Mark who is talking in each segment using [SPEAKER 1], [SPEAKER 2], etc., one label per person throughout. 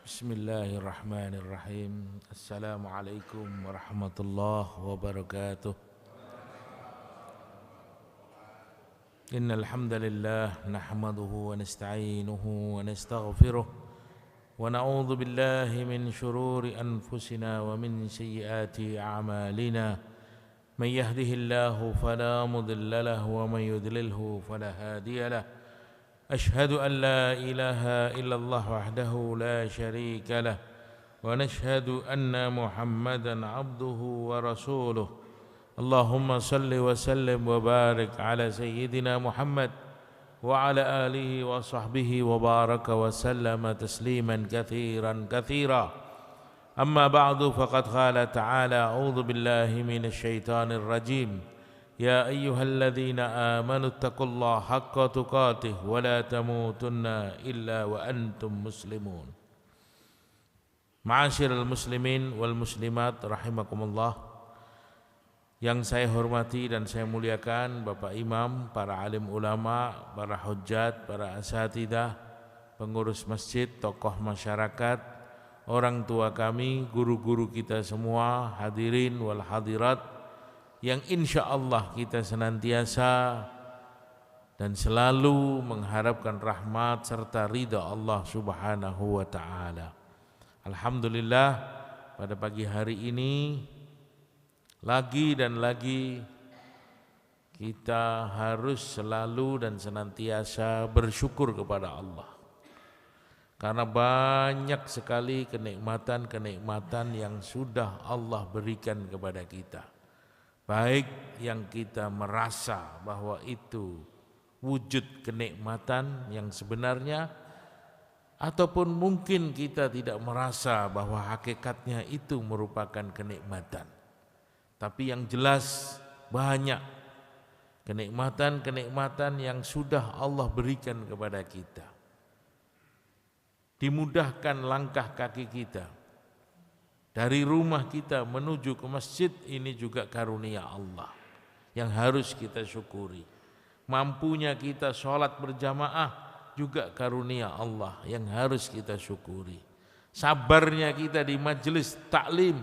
[SPEAKER 1] Bismillahirrahmanirrahim. Assalamualaikum warahmatullahi wabarakatuh. Innal hamdalillah nahmaduhu wa nasta'inuhu wa nastaghfiruh wa na'udzu billahi min shururi anfusina wa min sayyiati a'malina. Man yahdihillahu fala mudilla lahu wa man yudlilhu fala hadiya lahu. أشهد أن لا إله إلا الله وحده لا شريك له ونشهد أن محمدا عبده ورسوله اللهم صل وسلم وبارك على سيدنا محمد وعلى آله وصحبه وبارك وسلم تسليما كثيرا كثيرا أما بعد فقد قال تعالى أعوذ بالله من الشيطان الرجيم يا أيها الذين آمنوا اتقوا الله حق تقاته ولا تموتن إلا وأنتم مسلمون. Ma'asyiral muslimin wal muslimat rahimakumullah. Yang saya hormati dan saya muliakan Bapak Imam, para alim ulama, para hujjat, para asatidah, pengurus masjid, tokoh masyarakat, orang tua kami, guru-guru kita semua, hadirin wal hadirat, yang insya Allah kita senantiasa dan selalu mengharapkan rahmat serta ridha Allah subhanahu wa ta'ala. Alhamdulillah, pada pagi hari ini lagi dan lagi kita harus selalu dan senantiasa bersyukur kepada Allah, karena banyak sekali kenikmatan-kenikmatan yang sudah Allah berikan kepada kita, baik yang kita merasa bahwa itu wujud kenikmatan yang sebenarnya, ataupun mungkin kita tidak merasa bahwa hakikatnya itu merupakan kenikmatan. Tapi yang jelas banyak kenikmatan-kenikmatan yang sudah Allah berikan kepada kita. Dimudahkan langkah kaki kita dari rumah kita menuju ke masjid, ini juga karunia Allah yang harus kita syukuri. Mampunya kita sholat berjamaah juga karunia Allah yang harus kita syukuri. Sabarnya kita di majelis taklim,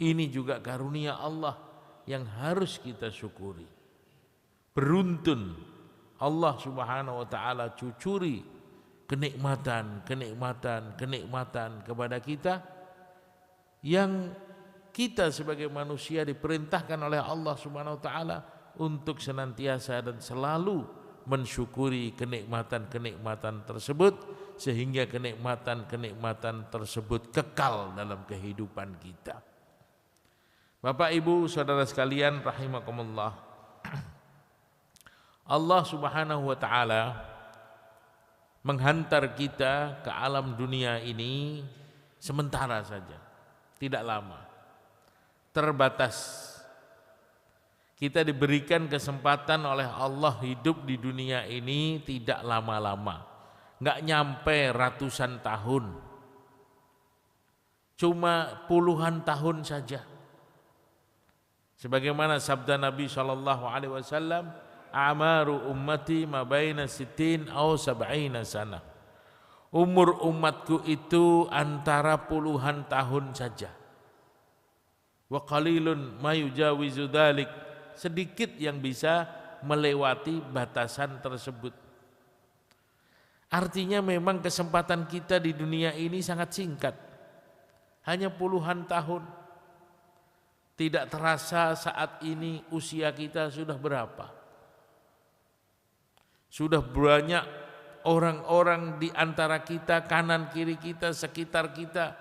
[SPEAKER 1] ini juga karunia Allah yang harus kita syukuri. Beruntun Allah subhanahu wa ta'ala cucuri kenikmatan kepada kita, yang kita sebagai manusia diperintahkan oleh Allah Subhanahu wa taala untuk senantiasa dan selalu mensyukuri kenikmatan-kenikmatan tersebut, sehingga kenikmatan-kenikmatan tersebut kekal dalam kehidupan kita. Bapak Ibu saudara sekalian rahimakumullah, Allah Subhanahu wa taala menghantar kita ke alam dunia ini sementara saja, tidak lama, terbatas. Kita diberikan kesempatan oleh Allah hidup di dunia ini tidak lama-lama, nggak nyampe ratusan tahun, cuma puluhan tahun saja. Sebagaimana sabda Nabi SAW, "Amaru ummati ma baina sittin aw sab'ina sanah." Umur umatku itu antara puluhan tahun saja. Wa qalilun ma yujawizu dzalik, sedikit yang bisa melewati batasan tersebut. Artinya memang kesempatan kita di dunia ini sangat singkat, hanya puluhan tahun. Tidak terasa saat ini usia kita sudah berapa. Sudah banyak orang-orang di antara kita, kanan kiri kita, sekitar kita,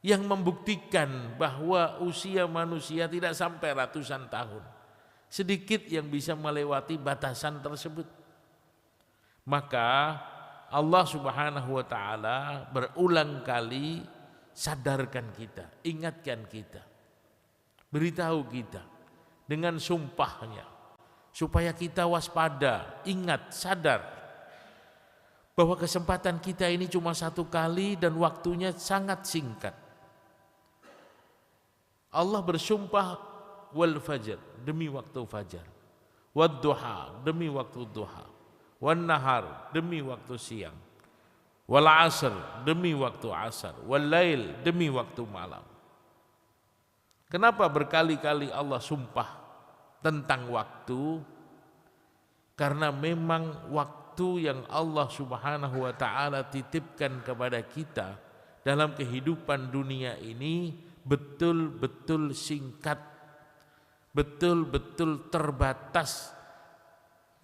[SPEAKER 1] yang membuktikan bahwa usia manusia tidak sampai ratusan tahun. Sedikit yang bisa melewati batasan tersebut. Maka Allah Subhanahu wa ta'ala berulang kali sadarkan kita, ingatkan kita, beritahu kita dengan sumpahnya, supaya kita waspada, ingat, sadar bahwa kesempatan kita ini cuma satu kali dan waktunya sangat singkat. Allah bersumpah wal fajr, demi waktu fajar, wad duha, demi waktu duha, wan nahar, demi waktu siang, wal asr, demi waktu asar, wal lail, demi waktu malam. Kenapa berkali-kali Allah sumpah tentang waktu? Karena memang waktu yang Allah Subhanahu wa taala titipkan kepada kita dalam kehidupan dunia ini betul-betul singkat, betul-betul terbatas,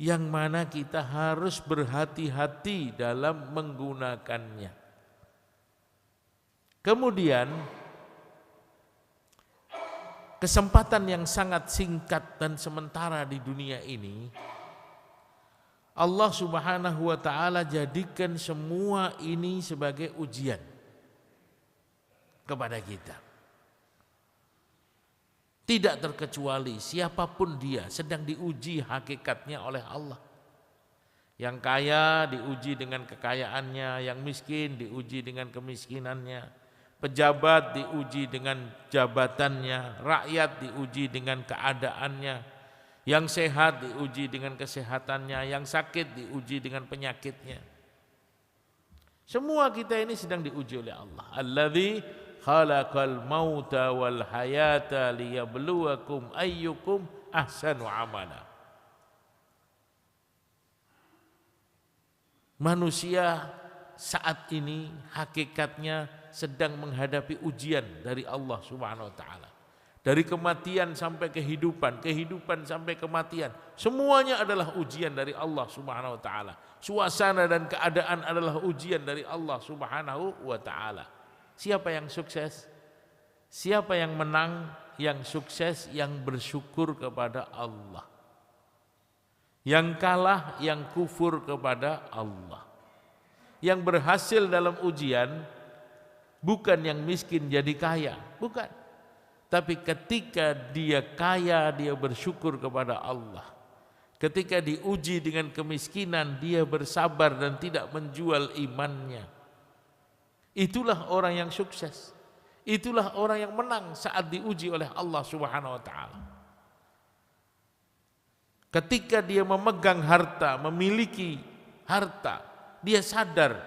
[SPEAKER 1] yang mana kita harus berhati-hati dalam menggunakannya. Kemudian kesempatan yang sangat singkat dan sementara di dunia ini, Allah Subhanahu wa taala jadikan semua ini sebagai ujian kepada kita. Tidak terkecuali siapapun dia sedang diuji hakikatnya oleh Allah. Yang kaya diuji dengan kekayaannya, yang miskin diuji dengan kemiskinannya, pejabat diuji dengan jabatannya, rakyat diuji dengan keadaannya, yang sehat diuji dengan kesehatannya, yang sakit diuji dengan penyakitnya. Semua kita ini sedang diuji oleh Allah. Alladzi khalaqal mauta wal hayata liyabluwakum ayyukum ahsanu amala. Manusia saat ini hakikatnya sedang menghadapi ujian dari Allah Subhanahu wa taala. Dari kematian sampai kehidupan, kehidupan sampai kematian, semuanya adalah ujian dari Allah Subhanahu wa taala. Suasana dan keadaan adalah ujian dari Allah Subhanahu wa taala. Siapa yang sukses? Siapa yang menang? Yang sukses yang bersyukur kepada Allah. Yang kalah yang kufur kepada Allah. Yang berhasil dalam ujian bukan yang miskin jadi kaya, bukan. Tapi ketika dia kaya, dia bersyukur kepada Allah. Ketika diuji dengan kemiskinan, dia bersabar dan tidak menjual imannya. Itulah orang yang sukses. Itulah orang yang menang saat diuji oleh Allah Subhanahu wa taala. Ketika dia memegang harta, memiliki harta, dia sadar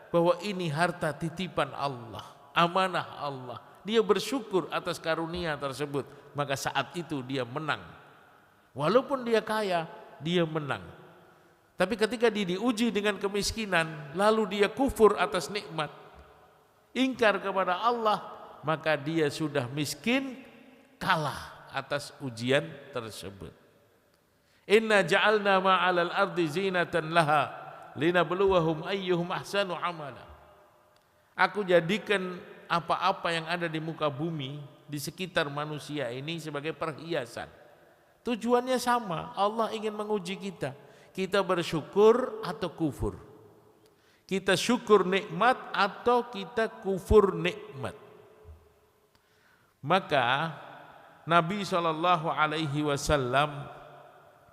[SPEAKER 1] bahwa ini harta titipan Allah, amanah Allah. Dia bersyukur atas karunia tersebut, maka saat itu dia menang. Walaupun dia kaya, dia menang. Tapi ketika dia diuji dengan kemiskinan, lalu dia kufur atas nikmat, ingkar kepada Allah, maka dia sudah miskin, kalah atas ujian tersebut. Inna ja'alna ma'alal ardi zinatan laha linabluwahum ayyuhum ahsanu amala. Aku jadikan apa-apa yang ada di muka bumi, di sekitar manusia ini sebagai perhiasan. Tujuannya sama, Allah ingin menguji kita. Kita bersyukur atau kufur. Kita syukur nikmat atau kita kufur nikmat. Maka Nabi SAW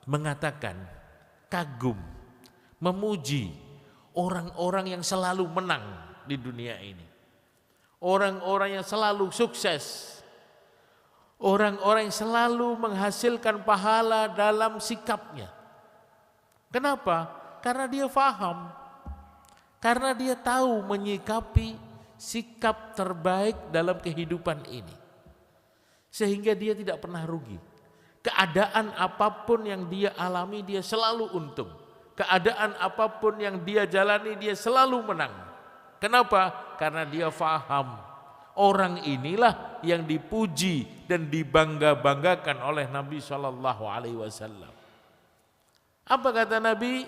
[SPEAKER 1] mengatakan kagum, memuji orang-orang yang selalu menang di dunia ini. Orang-orang yang selalu sukses, orang-orang yang selalu menghasilkan pahala dalam sikapnya. Kenapa? Karena dia faham, karena dia tahu menyikapi sikap terbaik dalam kehidupan ini, sehingga dia tidak pernah rugi. Keadaan apapun yang dia alami, dia selalu untung. Keadaan apapun yang dia jalani, dia selalu menang. Kenapa? Karena dia faham orang inilah yang dipuji dan dibangga-banggakan oleh Nabi SAW. Apa kata Nabi?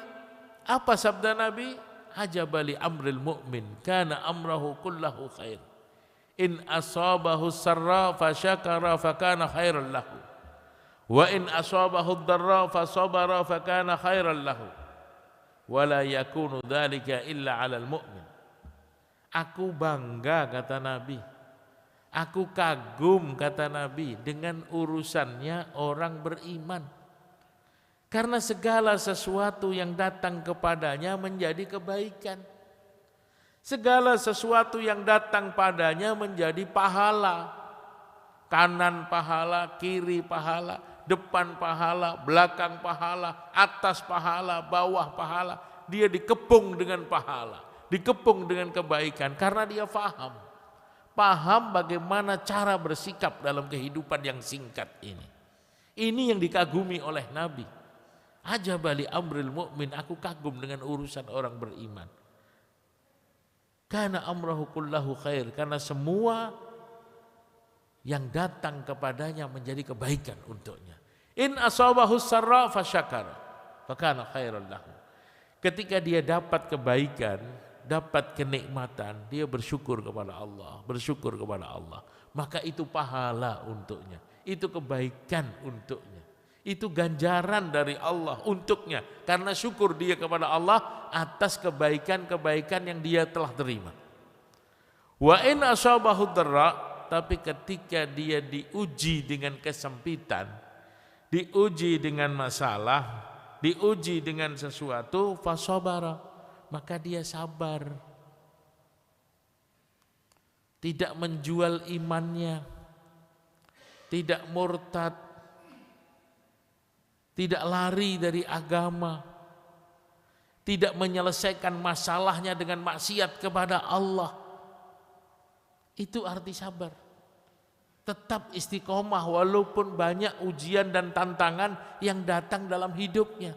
[SPEAKER 1] Apa sabda Nabi? Ajabali amril mu'min kana amrahu kullahu khair. In asabahu sarra fasyakara fakana khairan lahu. Wa in asabahu dharra fasabara fakana khairan lahu. Wala yakunu dhalika illa 'alal mu'min. Aku bangga kata Nabi, aku kagum kata Nabi dengan urusannya orang beriman. Karena segala sesuatu yang datang kepadanya menjadi kebaikan. Segala sesuatu yang datang padanya menjadi pahala. Kanan pahala, kiri pahala, depan pahala, belakang pahala, atas pahala, bawah pahala. Dia dikepung dengan pahala, dikepung dengan kebaikan karena dia paham bagaimana cara bersikap dalam kehidupan yang singkat ini. Ini yang dikagumi oleh Nabi. Ajabali amril mu'min, aku kagum dengan urusan orang beriman. Kana amrahu kullahu khair, karena semua yang datang kepadanya menjadi kebaikan untuknya. In asabahu sarra fasyakara fakana khairan lahu. Ketika dia dapat kebaikan, dapat kenikmatan, dia bersyukur kepada Allah, maka itu pahala untuknya, itu kebaikan untuknya, itu ganjaran dari Allah untuknya, karena syukur dia kepada Allah atas kebaikan-kebaikan yang dia telah terima. Wa in asabahu dharra, tapi ketika dia diuji dengan kesempitan, diuji dengan masalah, diuji dengan sesuatu, fasabara, maka dia sabar. Tidak menjual imannya, tidak murtad, tidak lari dari agama, tidak menyelesaikan masalahnya dengan maksiat kepada Allah. Itu arti sabar. Tetap istiqomah walaupun banyak ujian dan tantangan yang datang dalam hidupnya.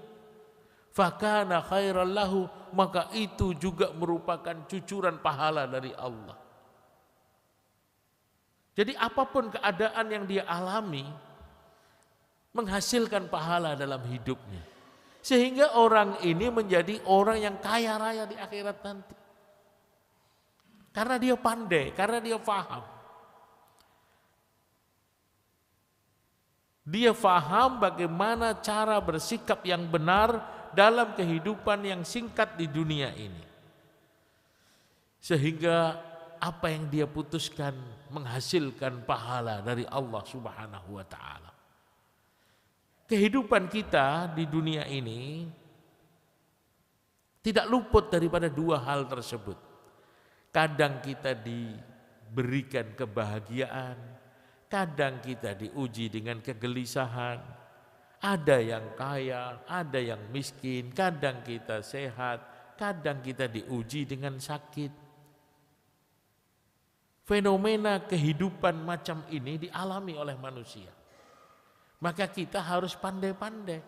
[SPEAKER 1] Fakana khairan lahu, maka itu juga merupakan cucuran pahala dari Allah. Jadi apapun keadaan yang dia alami menghasilkan pahala dalam hidupnya. Sehingga orang ini menjadi orang yang kaya raya di akhirat nanti. Karena dia pandai, karena dia paham. Dia faham bagaimana cara bersikap yang benar dalam kehidupan yang singkat di dunia ini. Sehingga apa yang dia putuskan menghasilkan pahala dari Allah Subhanahu wa ta'ala. Kehidupan kita di dunia ini tidak luput daripada dua hal tersebut. Kadang kita diberikan kebahagiaan, kadang kita diuji dengan kegelisahan. Ada yang kaya, ada yang miskin, kadang kita sehat, kadang kita diuji dengan sakit. Fenomena kehidupan macam ini dialami oleh manusia. Maka kita harus pandai-pandai.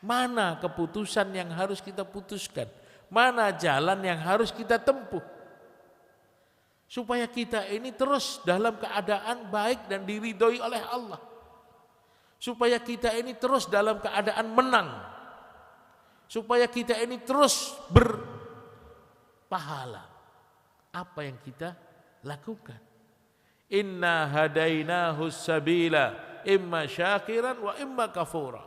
[SPEAKER 1] Mana keputusan yang harus kita putuskan? Mana jalan yang harus kita tempuh? Supaya kita ini terus dalam keadaan baik dan diridhoi oleh Allah. Supaya kita ini terus dalam keadaan menang. Supaya kita ini terus berpahala. Apa yang kita lakukan? Inna hadainahu sabila imma syakiran wa imma kafura.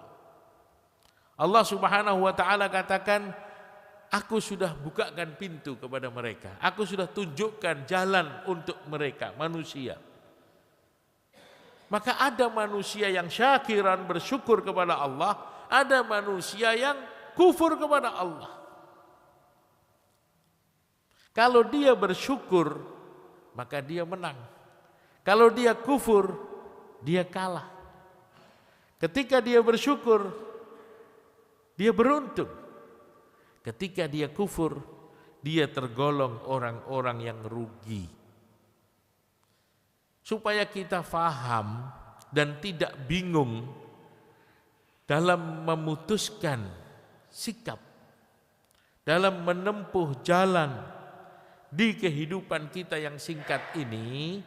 [SPEAKER 1] Allah Subhanahu wa ta'ala katakan, aku sudah bukakan pintu kepada mereka. Aku sudah tunjukkan jalan untuk mereka, manusia. Maka ada manusia yang syakiran, bersyukur kepada Allah. Ada manusia yang kufur kepada Allah. Kalau dia bersyukur, maka dia menang. Kalau dia kufur, dia kalah. Ketika dia bersyukur, dia beruntung. Ketika dia kufur, dia tergolong orang-orang yang rugi. Supaya kita faham dan tidak bingung dalam memutuskan sikap, dalam menempuh jalan di kehidupan kita yang singkat ini,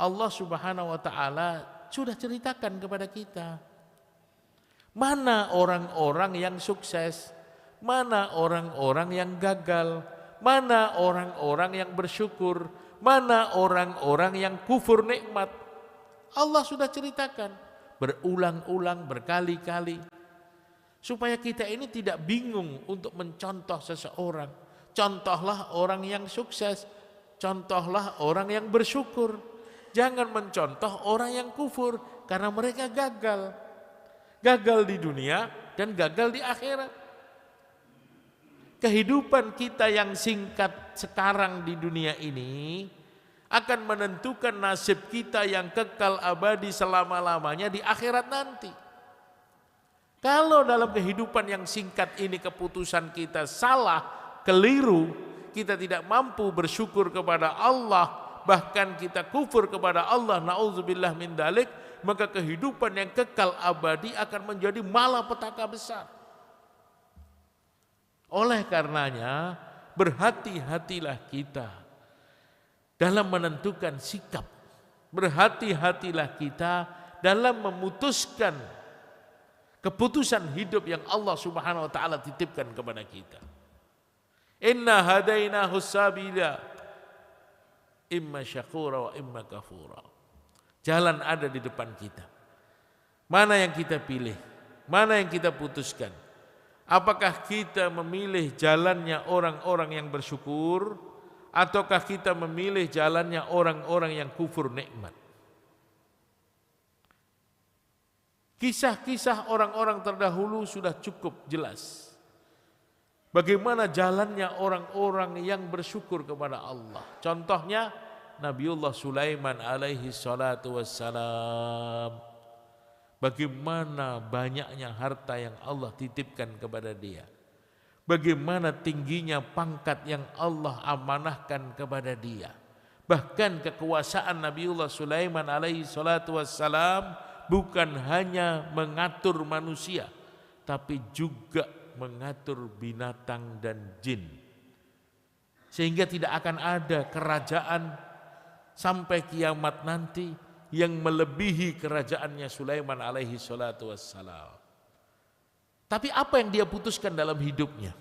[SPEAKER 1] Allah Subhanahu wa ta'ala sudah ceritakan kepada kita. Mana orang-orang yang sukses, mana orang-orang yang gagal, mana orang-orang yang bersyukur, mana orang-orang yang kufur nikmat. Allah sudah ceritakan berulang-ulang, berkali-kali, supaya kita ini tidak bingung untuk mencontoh seseorang. Contohlah orang yang sukses, contohlah orang yang bersyukur. Jangan mencontoh orang yang kufur, karena mereka gagal. Gagal di dunia dan gagal di akhirat. Kehidupan kita yang singkat sekarang di dunia ini akan menentukan nasib kita yang kekal abadi selama-lamanya di akhirat nanti. Kalau dalam kehidupan yang singkat ini keputusan kita salah, keliru, kita tidak mampu bersyukur kepada Allah, bahkan kita kufur kepada Allah, na'udzubillah min dzalik, maka kehidupan yang kekal abadi akan menjadi malapetaka besar. Oleh karenanya, berhati-hatilah kita dalam menentukan sikap. Berhati-hatilah kita dalam memutuskan keputusan hidup yang Allah Subhanahu wa taala titipkan kepada kita. Inna hadainahu sabila imma syakura wa imma kafura. Jalan ada di depan kita. Mana yang kita pilih? Mana yang kita putuskan? Apakah kita memilih jalannya orang-orang yang bersyukur, ataukah kita memilih jalannya orang-orang yang kufur nikmat? Kisah-kisah orang-orang terdahulu sudah cukup jelas. Bagaimana jalannya orang-orang yang bersyukur kepada Allah. Contohnya Nabiullah Sulaiman alaihi salatu wassalam. Bagaimana banyaknya harta yang Allah titipkan kepada dia. Bagaimana tingginya pangkat yang Allah amanahkan kepada dia. Bahkan kekuasaan Nabiullah Sulaiman alaihi salatu wassalam bukan hanya mengatur manusia, tapi juga mengatur binatang dan jin. Sehingga tidak akan ada kerajaan sampai kiamat nanti yang melebihi kerajaannya Sulaiman alaihi salatu wassalam. Tapi apa yang dia putuskan dalam hidupnya?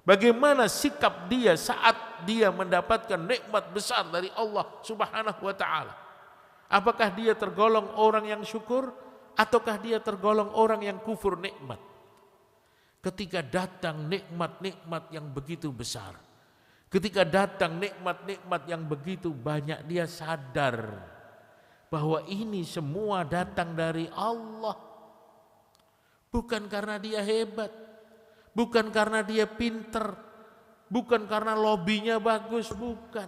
[SPEAKER 1] Bagaimana sikap dia saat dia mendapatkan nikmat besar dari Allah Subhanahu wa taala? Apakah dia tergolong orang yang syukur ataukah dia tergolong orang yang kufur nikmat? Ketika datang nikmat-nikmat yang begitu besar, ketika datang nikmat-nikmat yang begitu banyak, dia sadar bahwa ini semua datang dari Allah. Bukan karena dia hebat, bukan karena dia pinter, bukan karena lobinya bagus, bukan.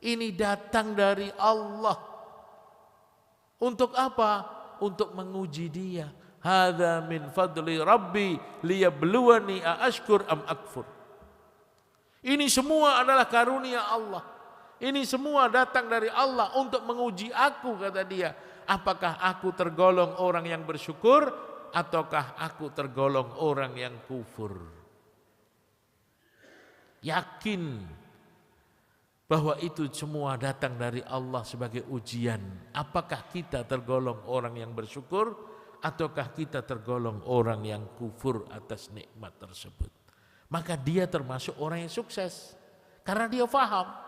[SPEAKER 1] Ini datang dari Allah. Untuk apa? Untuk menguji dia. Hadza min fadli rabbi liyabluwani aashkur am akfur. Ini semua adalah karunia Allah. Ini semua datang dari Allah untuk menguji aku, kata dia. Apakah aku tergolong orang yang bersyukur ataukah aku tergolong orang yang kufur? Yakin bahwa itu semua datang dari Allah sebagai ujian. Apakah kita tergolong orang yang bersyukur ataukah kita tergolong orang yang kufur atas nikmat tersebut? Maka dia termasuk orang yang sukses karena dia faham.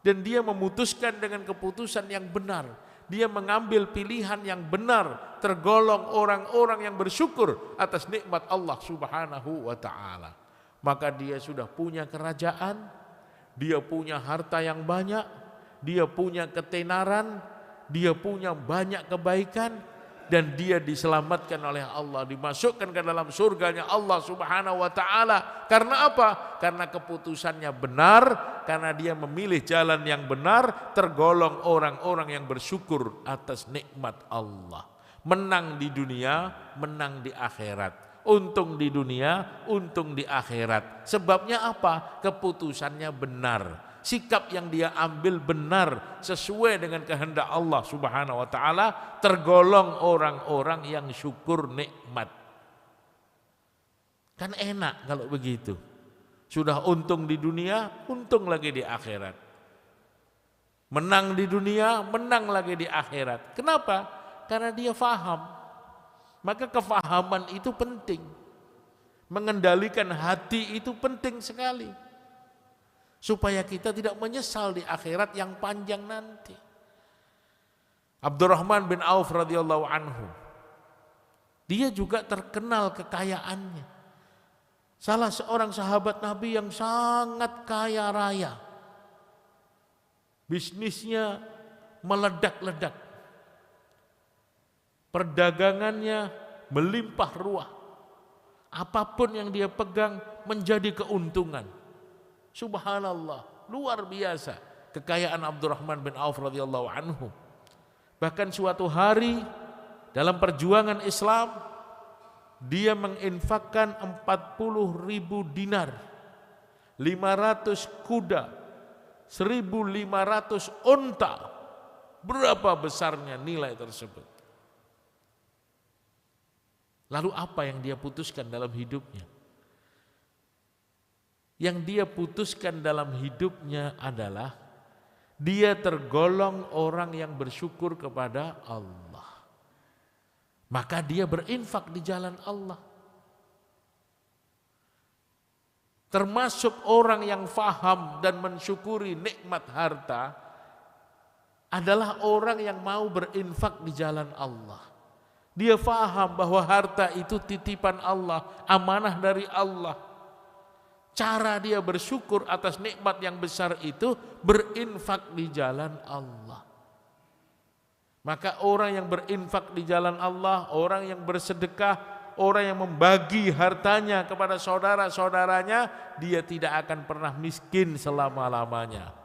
[SPEAKER 1] Dan dia memutuskan dengan keputusan yang benar. Dia mengambil pilihan yang benar. Tergolong orang-orang yang bersyukur atas nikmat Allah Subhanahu wa ta'ala. Maka dia sudah punya kerajaan. Dia punya harta yang banyak. Dia punya ketenaran. Dia punya banyak kebaikan. Dan dia diselamatkan oleh Allah, dimasukkan ke dalam surganya Allah Subhanahu wa ta'ala. Karena apa? Karena keputusannya benar, karena dia memilih jalan yang benar, tergolong orang-orang yang bersyukur atas nikmat Allah. Menang di dunia, menang di akhirat. Untung di dunia, untung di akhirat. Sebabnya apa? Keputusannya benar. Sikap yang dia ambil benar sesuai dengan kehendak Allah Subhanahu wa ta'ala, tergolong orang-orang yang syukur nikmat. Kan enak kalau begitu. Sudah untung di dunia, untung lagi di akhirat. Menang di dunia, menang lagi di akhirat. Kenapa? Karena dia faham. Maka kefahaman itu penting. Mengendalikan hati itu penting sekali. Supaya kita tidak menyesal di akhirat yang panjang nanti. Abdurrahman bin Auf radhiyallahu anhu, dia juga terkenal kekayaannya. Salah seorang sahabat Nabi yang sangat kaya raya. Bisnisnya meledak-ledak. Perdagangannya melimpah ruah. Apapun yang dia pegang menjadi keuntungan. Subhanallah, luar biasa kekayaan Abdurrahman bin Auf radhiyallahu anhu. Bahkan suatu hari dalam perjuangan Islam, dia menginfakkan 40.000 dinar 500 kuda, 1.500 unta. Berapa besarnya nilai tersebut? Lalu apa yang dia putuskan dalam hidupnya? Yang dia putuskan dalam hidupnya adalah dia tergolong orang yang bersyukur kepada Allah. Maka dia berinfak di jalan Allah. Termasuk orang yang faham dan mensyukuri nikmat harta adalah orang yang mau berinfak di jalan Allah. Dia faham bahwa harta itu titipan Allah, amanah dari Allah. Cara dia bersyukur atas nikmat yang besar itu berinfak di jalan Allah. Maka orang yang berinfak di jalan Allah, orang yang bersedekah, orang yang membagi hartanya kepada saudara-saudaranya, dia tidak akan pernah miskin selama-lamanya.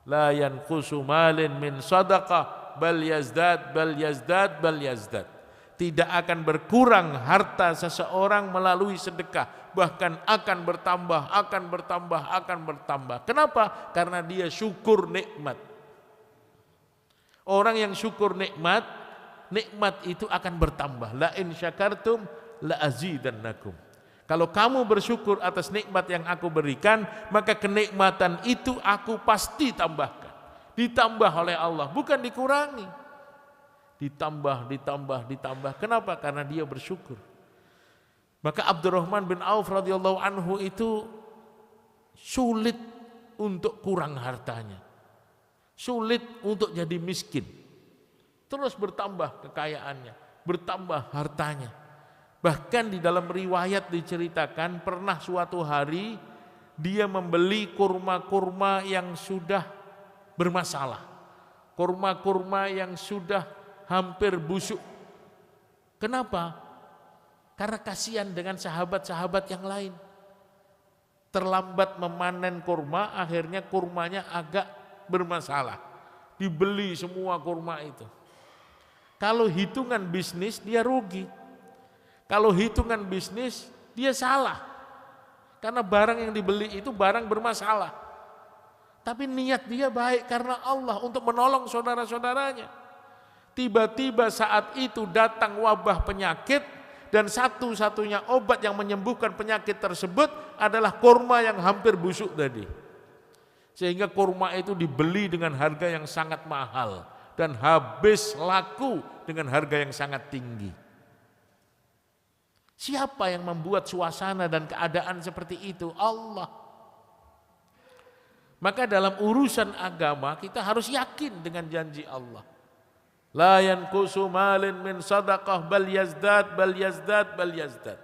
[SPEAKER 1] La yanqusu malin min sadaqah bal yazdad bal yazdad bal yazdad. Tidak akan berkurang harta seseorang melalui sedekah, bahkan akan bertambah, akan bertambah, akan bertambah. Kenapa? Karena dia syukur nikmat. Orang yang syukur nikmat, nikmat itu akan bertambah. La in syakartum la azidannakum. Kalau kamu bersyukur atas nikmat yang aku berikan, maka kenikmatan itu aku pasti tambahkan. Ditambah oleh Allah, bukan dikurangi. Ditambah. Kenapa? Karena dia bersyukur. Maka Abdurrahman bin Auf radhiyallahu anhu itu sulit untuk kurang hartanya. Sulit untuk jadi miskin. Terus bertambah kekayaannya, bertambah hartanya. Bahkan di dalam riwayat diceritakan pernah suatu hari dia membeli kurma-kurma yang sudah bermasalah. Kurma-kurma yang sudah hampir busuk. Kenapa? Karena kasihan dengan sahabat-sahabat yang lain. Terlambat memanen kurma, akhirnya kurmanya agak bermasalah. Dibeli semua kurma itu. Kalau hitungan bisnis dia rugi. Kalau hitungan bisnis dia salah. Karena barang yang dibeli itu barang bermasalah. Tapi niat dia baik karena Allah untuk menolong saudara-saudaranya. Tiba-tiba saat itu datang wabah penyakit dan satu-satunya obat yang menyembuhkan penyakit tersebut adalah kurma yang hampir busuk tadi. Sehingga kurma itu dibeli dengan harga yang sangat mahal dan habis laku dengan harga yang sangat tinggi. Siapa yang membuat suasana dan keadaan seperti itu? Allah. Maka dalam urusan agama kita harus yakin dengan janji Allah. La yanqusu malin min sadaqah bal yazdad bal yazdad bal yazdad.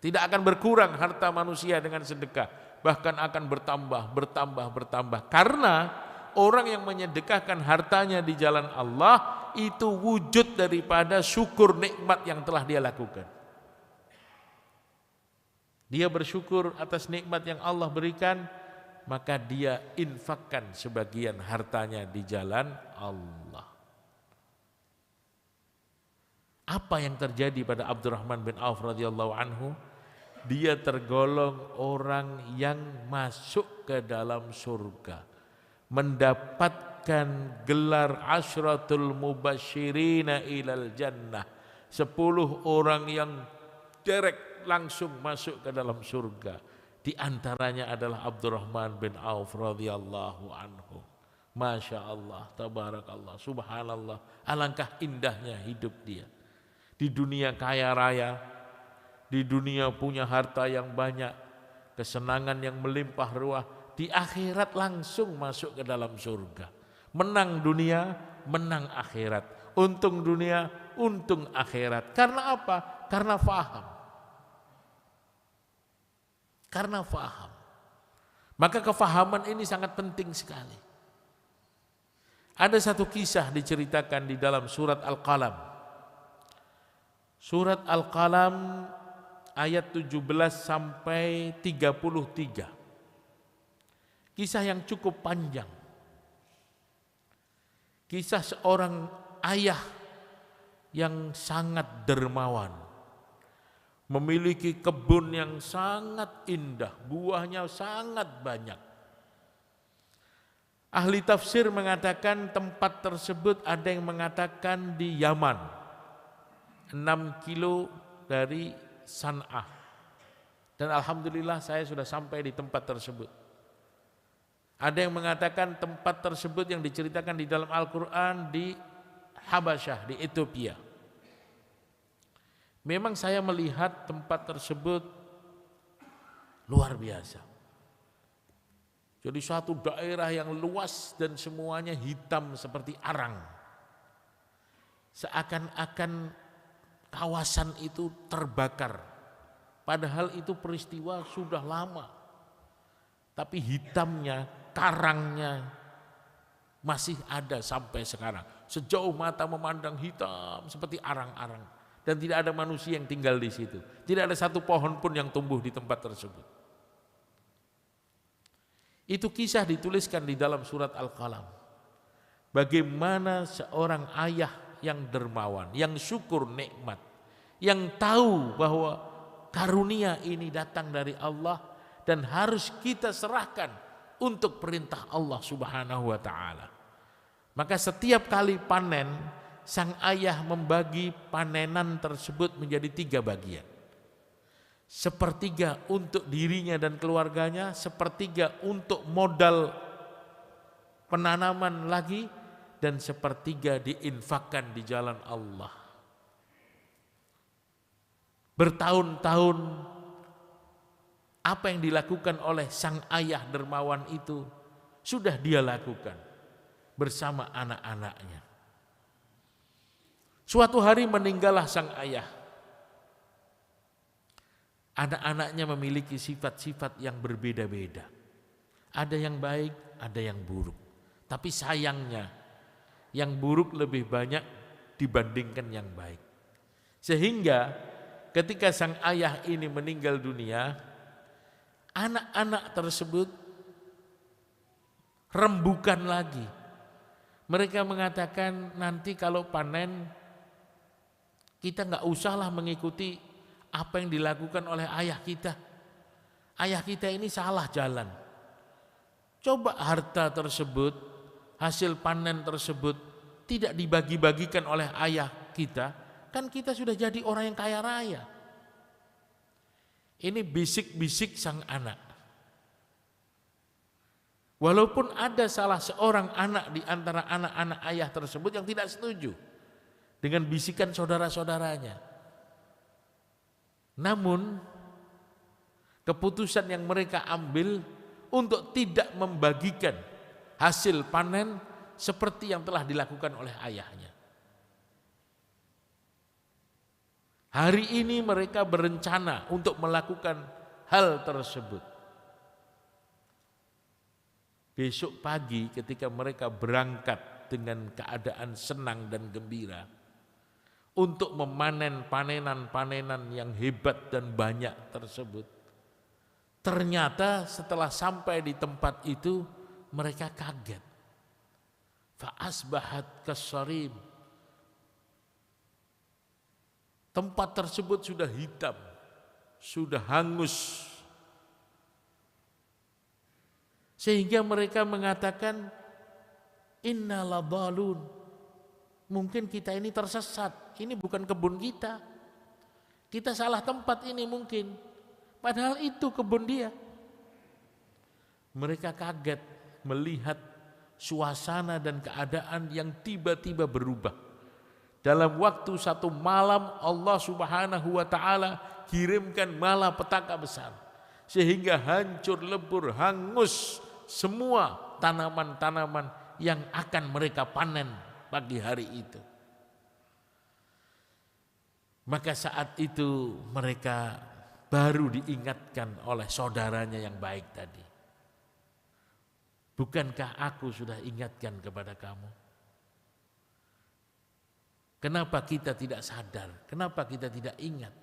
[SPEAKER 1] Tidak akan berkurang harta manusia dengan sedekah, bahkan akan bertambah. Karena orang yang menyedekahkan hartanya di jalan Allah itu wujud daripada syukur nikmat yang telah dia lakukan. Dia bersyukur atas nikmat yang Allah berikan, maka dia infakkan sebagian hartanya di jalan Allah. Apa yang terjadi pada Abdurrahman bin Auf radhiyallahu anhu? Dia tergolong orang yang masuk ke dalam surga, mendapatkan gelar Asyratul Mubasyirina ilal Jannah, 10 orang yang direct langsung masuk ke dalam surga. Di antaranya adalah Abdurrahman bin Auf radhiyallahu anhu. Masya Allah, tabarakallah, subhanallah, alangkah indahnya hidup dia. Di dunia kaya raya, di dunia punya harta yang banyak, kesenangan yang melimpah ruah, di akhirat langsung masuk ke dalam surga. Menang dunia, menang akhirat. Untung dunia, untung akhirat. Karena apa? Karena faham. Karena faham. Maka kefahaman ini sangat penting sekali. Ada satu kisah diceritakan di dalam surat Al-Qalam. Surat Al-Qalam ayat 17 sampai 33. Kisah yang cukup panjang. Kisah seorang ayah yang sangat dermawan, memiliki kebun yang sangat indah, buahnya sangat banyak. Ahli tafsir mengatakan tempat tersebut ada yang mengatakan di Yaman, 6 kilo dari San'ah. Dan alhamdulillah saya sudah sampai di tempat tersebut. Ada yang mengatakan tempat tersebut yang diceritakan di dalam Al-Quran di Habasyah, di Ethiopia. Memang saya melihat tempat tersebut luar biasa. Jadi suatu daerah yang luas dan semuanya hitam seperti arang. Seakan-akan kawasan itu terbakar. Padahal itu peristiwa sudah lama. Tapi hitamnya, karangnya masih ada sampai sekarang. Sejauh mata memandang hitam seperti arang-arang. Dan tidak ada manusia yang tinggal di situ. Tidak ada satu pohon pun yang tumbuh di tempat tersebut. Itu kisah dituliskan di dalam surat Al-Qalam. Bagaimana seorang ayah yang dermawan, yang syukur nikmat, yang tahu bahwa karunia ini datang dari Allah dan harus kita serahkan untuk perintah Allah Subhanahu wa taala. Maka setiap kali panen, sang ayah membagi panenan tersebut menjadi 3 bagian. Sepertiga untuk dirinya dan keluarganya, sepertiga untuk modal penanaman lagi, dan sepertiga diinfakkan di jalan Allah. Bertahun-tahun apa yang dilakukan oleh sang ayah dermawan itu sudah dia lakukan bersama anak-anaknya. Suatu hari meninggallah sang ayah. Anak-anaknya memiliki sifat-sifat yang berbeda-beda. Ada yang baik, ada yang buruk. Tapi sayangnya, yang buruk lebih banyak dibandingkan yang baik. Sehingga ketika sang ayah ini meninggal dunia, anak-anak tersebut rembukan lagi. Mereka mengatakan nanti kalau panen, kita nggak usahlah mengikuti apa yang dilakukan oleh ayah kita. Ayah kita ini salah jalan. Coba harta tersebut, hasil panen tersebut tidak dibagi-bagikan oleh ayah kita, kan kita sudah jadi orang yang kaya raya. Ini bisik-bisik sang anak. Walaupun ada salah seorang anak di antara anak-anak ayah tersebut yang tidak setuju dengan bisikan saudara-saudaranya. Namun keputusan yang mereka ambil untuk tidak membagikan hasil panen seperti yang telah dilakukan oleh ayahnya. Hari ini mereka berencana untuk melakukan hal tersebut. Besok pagi ketika mereka berangkat dengan keadaan senang dan gembira untuk memanen panenan-panenan yang hebat dan banyak tersebut, ternyata setelah sampai di tempat itu mereka kaget. Fa'asbahat kassarim. Tempat tersebut sudah hitam, sudah hangus. Sehingga mereka mengatakan, inna ladhalun. Mungkin kita ini tersesat, ini bukan kebun kita. Kita salah tempat ini mungkin. Padahal itu kebun dia. Mereka kaget melihat suasana dan keadaan yang tiba-tiba berubah. Dalam waktu 1 malam Allah Subhanahu wa taala kirimkan malapetaka besar. Sehingga hancur lebur, hangus semua tanaman-tanaman yang akan mereka panen pagi hari itu. Maka saat itu mereka baru diingatkan oleh saudaranya yang baik tadi. Bukankah aku sudah ingatkan kepada kamu? Kenapa kita tidak sadar? Kenapa kita tidak ingat?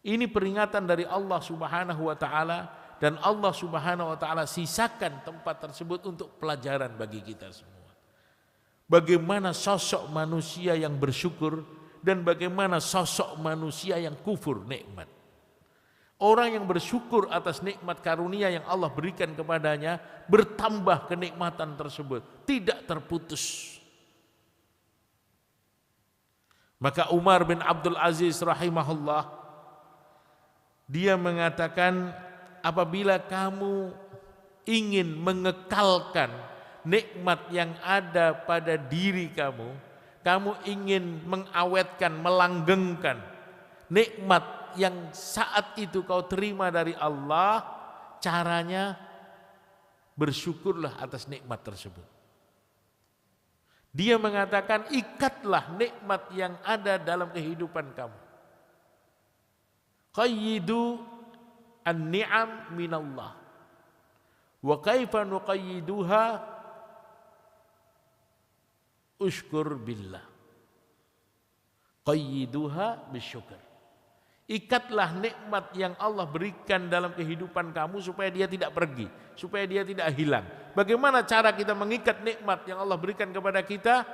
[SPEAKER 1] Ini peringatan dari Allah Subhanahu wa taala, dan Allah Subhanahu wa taala sisakan tempat tersebut untuk pelajaran bagi kita semua. Bagaimana sosok manusia yang bersyukur dan bagaimana sosok manusia yang kufur nikmat. Orang yang bersyukur atas nikmat karunia yang Allah berikan kepadanya, bertambah kenikmatan tersebut, tidak terputus. Maka Umar bin Abdul Aziz rahimahullah, dia mengatakan, apabila kamu ingin mengekalkan nikmat yang ada pada diri kamu, kamu ingin mengawetkan, melanggengkan nikmat yang saat itu kau terima dari Allah, caranya bersyukurlah atas nikmat tersebut. Dia mengatakan, ikatlah nikmat yang ada dalam kehidupan kamu. Qayyidu an-ni'am minallah. Wa kaifa nuqayyiduha? Ushkur billah. Qayyiduha bisyukur. Ikatlah nikmat yang Allah berikan dalam kehidupan kamu supaya dia tidak pergi, supaya dia tidak hilang. Bagaimana cara kita mengikat nikmat yang Allah berikan kepada kita?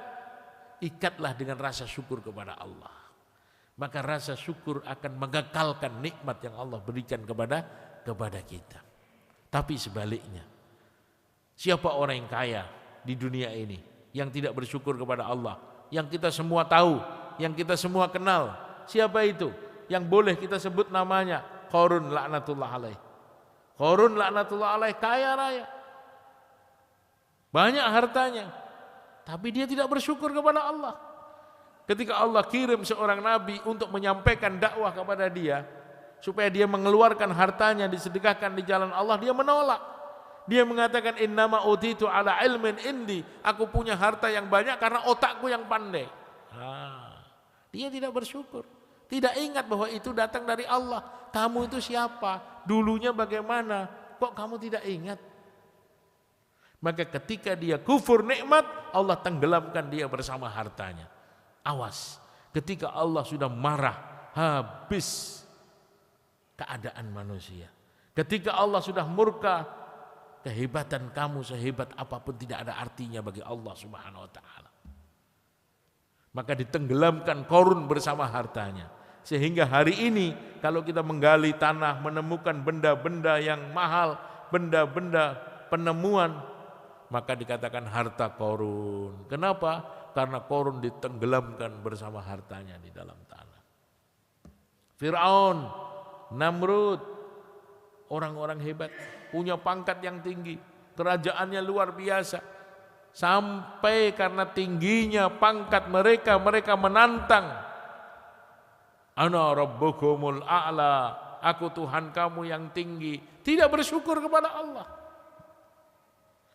[SPEAKER 1] Ikatlah dengan rasa syukur kepada Allah. Maka rasa syukur akan mengekalkan nikmat yang Allah berikan kepada kita. Tapi sebaliknya, siapa orang yang kaya di dunia ini yang tidak bersyukur kepada Allah? Yang kita semua tahu, yang kita semua kenal. Siapa itu? Yang boleh kita sebut namanya, Qarun laknatullah alaih. Qarun laknatullah alaih kaya raya, banyak hartanya, tapi dia tidak bersyukur kepada Allah. Ketika Allah kirim seorang nabi untuk menyampaikan dakwah kepada dia, supaya dia mengeluarkan hartanya disedekahkan di jalan Allah, dia menolak. Dia mengatakan, innama utitu ala ilmin indi, aku punya harta yang banyak karena otakku yang pandai. Dia tidak bersyukur. Tidak ingat bahwa itu datang dari Allah. Kamu itu siapa? Dulunya bagaimana? Kok kamu tidak ingat? Maka ketika dia kufur nikmat, Allah tenggelamkan dia bersama hartanya. Awas, ketika Allah sudah marah, habis keadaan manusia. Ketika Allah sudah murka, kehebatan kamu sehebat apapun tidak ada artinya bagi Allah Subhanahu wa ta'ala. Maka ditenggelamkan Qarun bersama hartanya. Sehingga hari ini kalau kita menggali tanah, menemukan benda-benda yang mahal, benda-benda penemuan, maka dikatakan harta Qarun. Kenapa? Karena Qarun ditenggelamkan bersama hartanya di dalam tanah. Fir'aun, Namrud, orang-orang hebat, punya pangkat yang tinggi, kerajaannya luar biasa. Sampai karena tingginya pangkat mereka, mereka menantang, ana rabbukumul a'la, aku Tuhan kamu yang tinggi. Tidak bersyukur kepada Allah.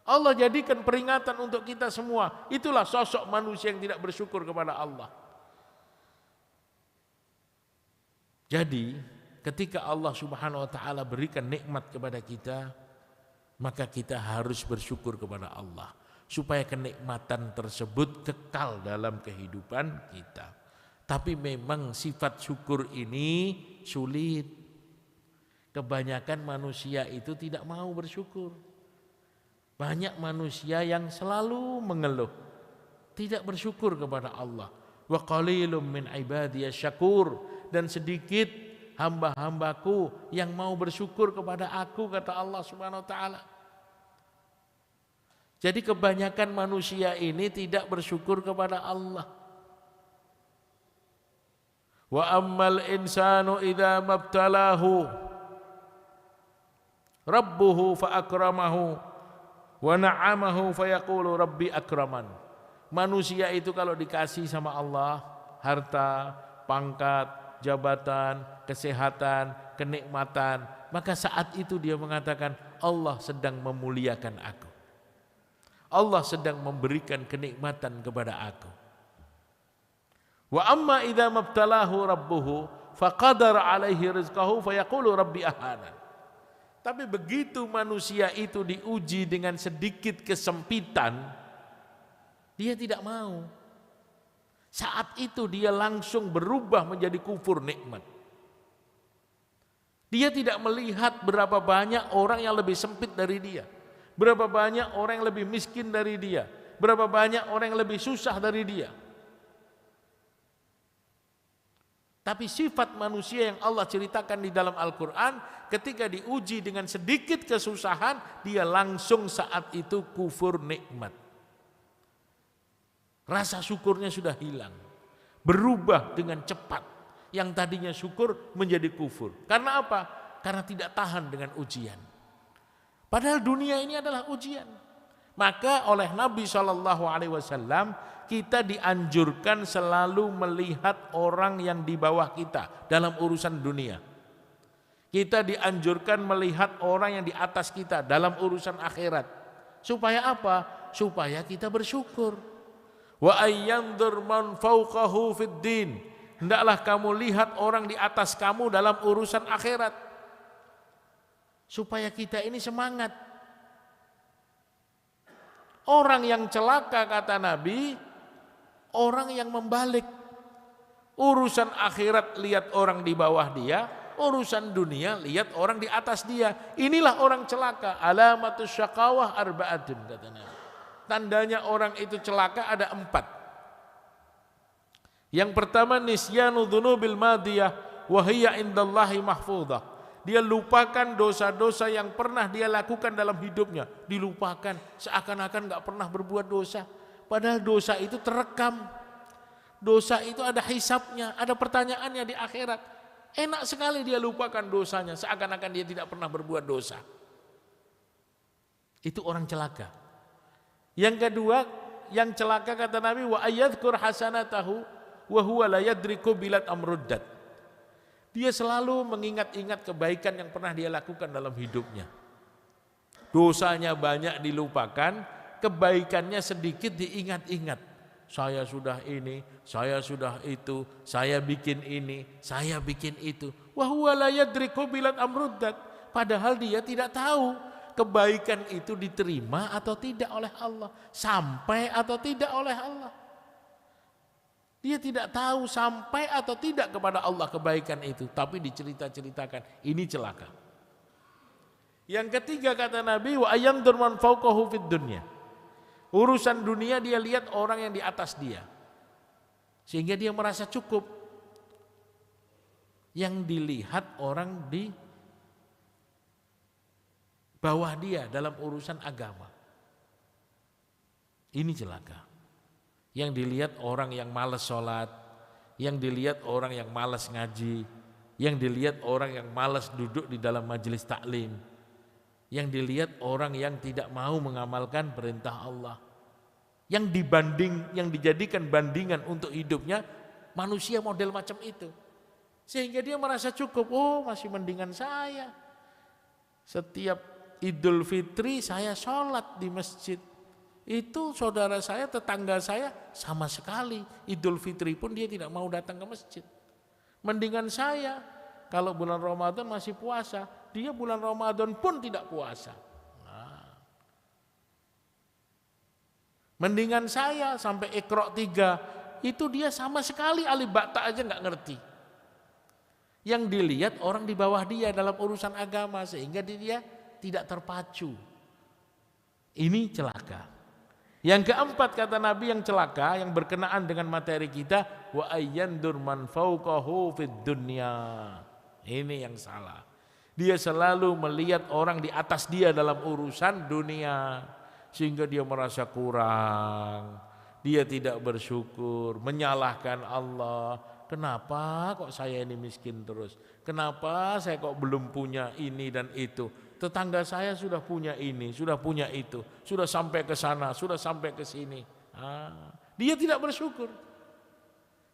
[SPEAKER 1] Allah jadikan peringatan untuk kita semua. Itulah sosok manusia yang tidak bersyukur kepada Allah. Jadi ketika Allah Subhanahu wa ta'ala berikan nikmat kepada kita, maka kita harus bersyukur kepada Allah, supaya kenikmatan tersebut kekal dalam kehidupan kita. Tapi memang sifat syukur ini sulit. Kebanyakan manusia itu tidak mau bersyukur. Banyak manusia yang selalu mengeluh, tidak bersyukur kepada Allah. Wa qalilum min ibadiyas syakur, dan sedikit hamba-hambaku yang mau bersyukur kepada aku, kata Allah Subhanahu wa ta'ala. Jadi kebanyakan manusia ini tidak bersyukur kepada Allah. Wa ammal insanu idza mabtalahu rabbuhu fa akramahu wa na'amahu fa yaqulu rabbi akraman. Manusia itu kalau dikasih sama Allah harta, pangkat, jabatan, kesehatan, kenikmatan, maka saat itu dia mengatakan, Allah sedang memuliakan aku. Allah sedang memberikan kenikmatan kepada aku. Wa amma idza mabtalahu rabbuhu faqadara alaihi rizqahu fayaqulu rabbi ahana. Tapi begitu manusia itu diuji dengan sedikit kesempitan, dia tidak mau. Saat itu dia langsung berubah menjadi kufur nikmat. Dia tidak melihat berapa banyak orang yang lebih sempit dari dia, berapa banyak orang yang lebih miskin dari dia, berapa banyak orang yang lebih susah dari dia. Tapi sifat manusia yang Allah ceritakan di dalam Al-Quran, ketika diuji dengan sedikit kesusahan, dia langsung saat itu kufur nikmat. Rasa syukurnya sudah hilang, berubah dengan cepat. Yang tadinya syukur menjadi kufur. Karena apa? Karena tidak tahan dengan ujian. Padahal dunia ini adalah ujian. Maka oleh Nabi SAW kita dianjurkan selalu melihat orang yang di bawah kita dalam urusan dunia. Kita dianjurkan melihat orang yang di atas kita dalam urusan akhirat. Supaya apa? Supaya kita bersyukur. Wa ayyandur man fawqahu fid din. Hendaklah kamu lihat orang di atas kamu dalam urusan akhirat. Supaya kita ini semangat. Orang yang celaka kata Nabi, orang yang membalik. Urusan akhirat lihat orang di bawah dia, urusan dunia lihat orang di atas dia. Inilah orang celaka. Alamatus syaqawah arba'atun kata Nabi. Tandanya orang itu celaka ada 4. Yang pertama nisyanu dzunubil madiyah wa hiya indallahi mahfudhah. Dia lupakan dosa-dosa yang pernah dia lakukan dalam hidupnya. Dilupakan seakan-akan gak pernah berbuat dosa. Padahal dosa itu terekam. Dosa itu ada hisabnya, ada pertanyaannya di akhirat. Enak sekali dia lupakan dosanya seakan-akan dia tidak pernah berbuat dosa. Itu orang celaka. Yang kedua, yang celaka kata Nabi wa ayyadhkur hasanatahu wa huwa la yadriku bilat amruddat. Dia selalu mengingat-ingat kebaikan yang pernah dia lakukan dalam hidupnya. Dosanya banyak dilupakan, kebaikannya sedikit diingat-ingat. Saya sudah ini, saya sudah itu, saya bikin ini, saya bikin itu. Wa huwa la yadriku bilat amruddat. Padahal dia tidak tahu kebaikan itu diterima atau tidak oleh Allah, sampai atau tidak oleh Allah. Dia tidak tahu sampai atau tidak kepada Allah kebaikan itu, tapi dicerita-ceritakan. Ini celaka. Yang ketiga kata Nabi, wa ayyamdur man fawqahu fid dunya. Urusan dunia dia lihat orang yang di atas dia, sehingga dia merasa cukup. Yang dilihat orang di bawah dia dalam urusan agama. Ini celaka. Yang dilihat orang yang malas sholat, yang dilihat orang yang malas ngaji, yang dilihat orang yang malas duduk di dalam majelis taklim, yang dilihat orang yang tidak mau mengamalkan perintah Allah, yang dijadikan bandingan untuk hidupnya manusia model macam itu, sehingga dia merasa cukup. Oh, masih mendingan saya. Setiap Idul Fitri saya sholat di masjid. Itu saudara saya, tetangga saya sama sekali Idul Fitri pun dia tidak mau datang ke masjid. Mendingan saya kalau bulan Ramadan masih puasa, dia bulan Ramadan pun tidak puasa. Nah. Mendingan saya sampai Iqra 3 itu dia sama sekali alif bata aja nggak ngerti. Yang dilihat orang di bawah dia dalam urusan agama, sehingga dia tidak terpacu. Ini celaka. Yang keempat kata Nabi yang celaka, yang berkenaan dengan materi kita, wa ayyandur man fawqahu fid dunya. Ini yang salah. Dia selalu melihat orang di atas dia dalam urusan dunia, sehingga dia merasa kurang. Dia tidak bersyukur, menyalahkan Allah. Kenapa kok saya ini miskin terus? Kenapa saya kok belum punya ini dan itu? Tetangga saya sudah punya ini, sudah punya itu, sudah sampai ke sana, sudah sampai ke sini. Dia tidak bersyukur.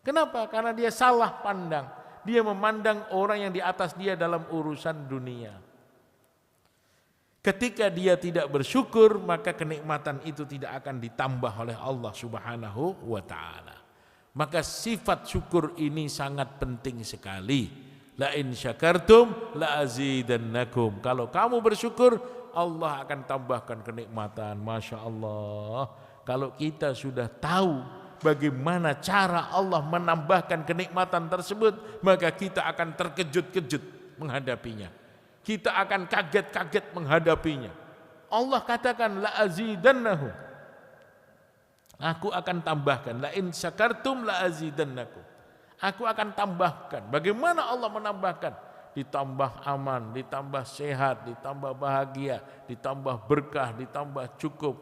[SPEAKER 1] Kenapa? Karena dia salah pandang. Dia memandang orang yang di atas dia dalam urusan dunia. Ketika dia tidak bersyukur, maka kenikmatan itu tidak akan ditambah oleh Allah Subhanahu wa ta'ala. Maka sifat syukur ini sangat penting sekali. La in syakartum la azidannakum. Kalau kamu bersyukur, Allah akan tambahkan kenikmatan. Masya Allah. Kalau kita sudah tahu bagaimana cara Allah menambahkan kenikmatan tersebut, maka kita akan terkejut-kejut menghadapinya. Kita akan kaget-kaget menghadapinya. Allah katakan la azidannahum. Aku akan tambahkan. La in syakartum la azidannakum. Aku akan tambahkan. Bagaimana Allah menambahkan? Ditambah aman, ditambah sehat, ditambah bahagia, ditambah berkah, ditambah cukup.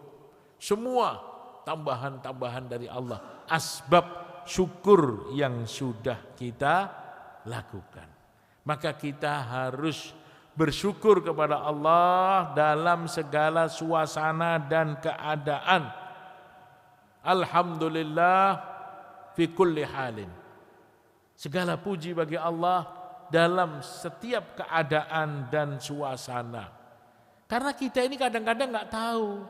[SPEAKER 1] Semua tambahan-tambahan dari Allah. Asbab syukur yang sudah kita lakukan. Maka kita harus bersyukur kepada Allah dalam segala suasana dan keadaan. Alhamdulillah fi kulli halin. Segala puji bagi Allah dalam setiap keadaan dan suasana. Karena kita ini kadang-kadang nggak tahu.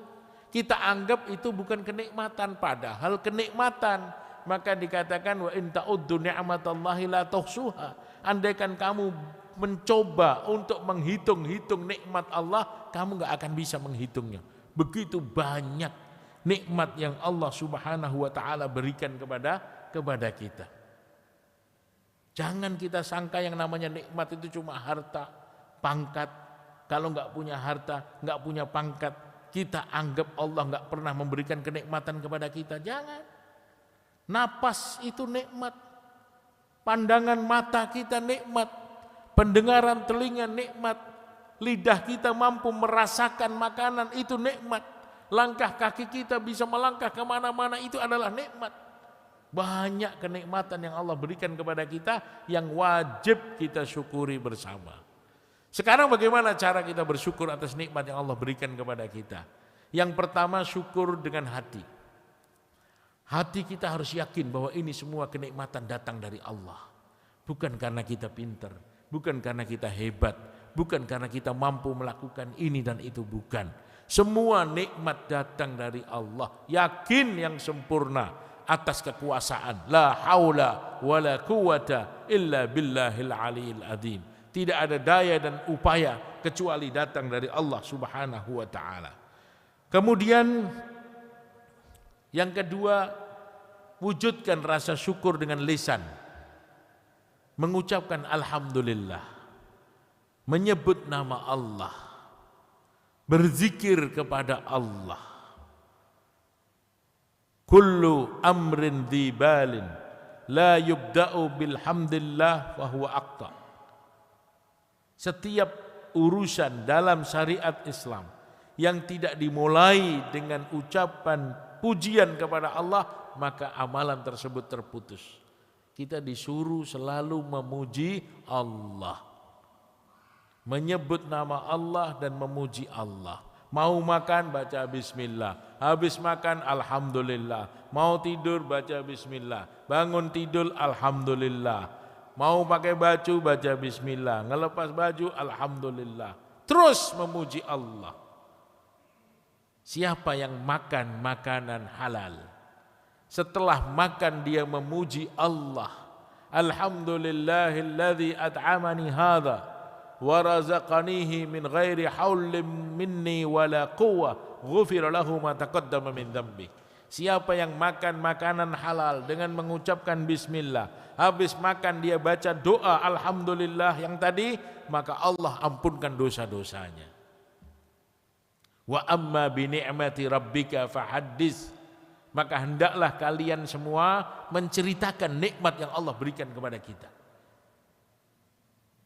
[SPEAKER 1] Kita anggap itu bukan kenikmatan, padahal kenikmatan. Maka dikatakan wa in ta'uddu ni'matallahi la tuhsuha. Andaikan kamu mencoba untuk menghitung-hitung nikmat Allah, kamu nggak akan bisa menghitungnya. Begitu banyak nikmat yang Allah Subhanahu wa taala berikan kepada kita. Jangan kita sangka yang namanya nikmat itu cuma harta, pangkat. Kalau nggak punya harta, nggak punya pangkat, kita anggap Allah nggak pernah memberikan kenikmatan kepada kita. Jangan. Napas itu nikmat, pandangan mata kita nikmat, pendengaran telinga nikmat, lidah kita mampu merasakan makanan itu nikmat, langkah kaki kita bisa melangkah kemana-mana itu adalah nikmat. Banyak kenikmatan yang Allah berikan kepada kita yang wajib kita syukuri bersama. Sekarang bagaimana cara kita bersyukur atas nikmat yang Allah berikan kepada kita? Yang pertama, syukur dengan hati. Hati kita harus yakin bahwa ini semua kenikmatan datang dari Allah. Bukan karena kita pintar, bukan karena kita hebat, bukan karena kita mampu melakukan ini dan itu, bukan. Semua nikmat datang dari Allah. Yakin yang sempurna atas kekuasaan. La haula wala quwata illa billahil aliyil azim. Tidak ada daya dan upaya kecuali datang dari Allah Subhanahu wa taala. Kemudian yang kedua, wujudkan rasa syukur dengan lisan. Mengucapkan alhamdulillah. Menyebut nama Allah. Berzikir kepada Allah. Kullu amrin dzibalin la yubda'u bilhamdillah wa huwa aqta. Setiap urusan dalam syariat Islam yang tidak dimulai dengan ucapan pujian kepada Allah, maka amalan tersebut terputus. Kita disuruh selalu memuji Allah, menyebut nama Allah dan memuji Allah. Mau makan baca bismillah, habis makan alhamdulillah, mau tidur baca bismillah, bangun tidur alhamdulillah, mau pakai baju baca bismillah, ngelepas baju alhamdulillah, terus memuji Allah. Siapa yang makan makanan halal, setelah makan dia memuji Allah, alhamdulillahilladzi at'amani hadza wa razaqanihi min ghairi haulin minni wala quwwah ghufira lahu ma taqaddama min dhanbi. Siapa yang makan makanan halal dengan mengucapkan bismillah, habis makan dia baca doa alhamdulillah yang tadi, maka Allah ampunkan dosa-dosanya. Wa amma bi ni'mati rabbika fahaddits. Maka hendaklah kalian semua menceritakan nikmat yang Allah berikan kepada kita.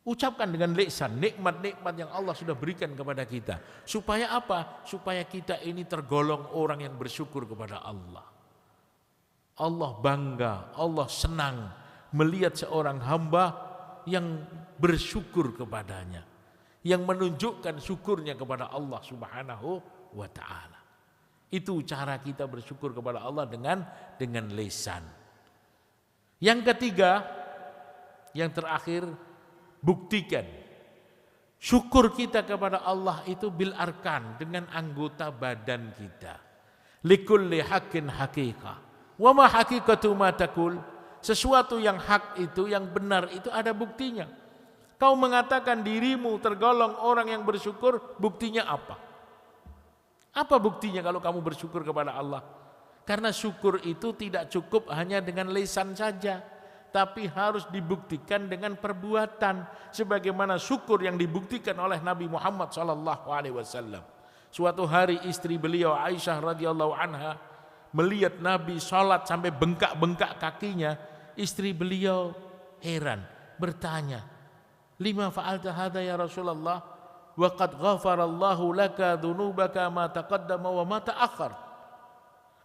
[SPEAKER 1] Ucapkan dengan lisan nikmat-nikmat yang Allah sudah berikan kepada kita. Supaya apa? Supaya kita ini tergolong orang yang bersyukur kepada Allah. Allah bangga, Allah senang melihat seorang hamba yang bersyukur kepadanya, yang menunjukkan syukurnya kepada Allah Subhanahu wa ta'ala. Itu cara kita bersyukur kepada Allah dengan lisan. Yang ketiga, yang terakhir, buktikan syukur kita kepada Allah itu bil arkan, dengan anggota badan kita. Likulli haqqin haqiqah. Wa ma haqiqatu ma taqul. Sesuatu yang hak itu, yang benar itu ada buktinya. Kau mengatakan dirimu tergolong orang yang bersyukur, buktinya apa? Apa buktinya kalau kamu bersyukur kepada Allah? Karena syukur itu tidak cukup hanya dengan lisan saja, tapi harus dibuktikan dengan perbuatan, sebagaimana syukur yang dibuktikan oleh Nabi Muhammad SAW. Suatu hari istri beliau Aisyah radhiyallahu anha melihat Nabi sholat sampai bengkak-bengkak kakinya. Istri beliau heran, bertanya, "Lima fa'alta hadza ya Rasulullah? Wa qad ghafarallahu laka dzunubaka ma taqaddama wa ma ta'akhkhar."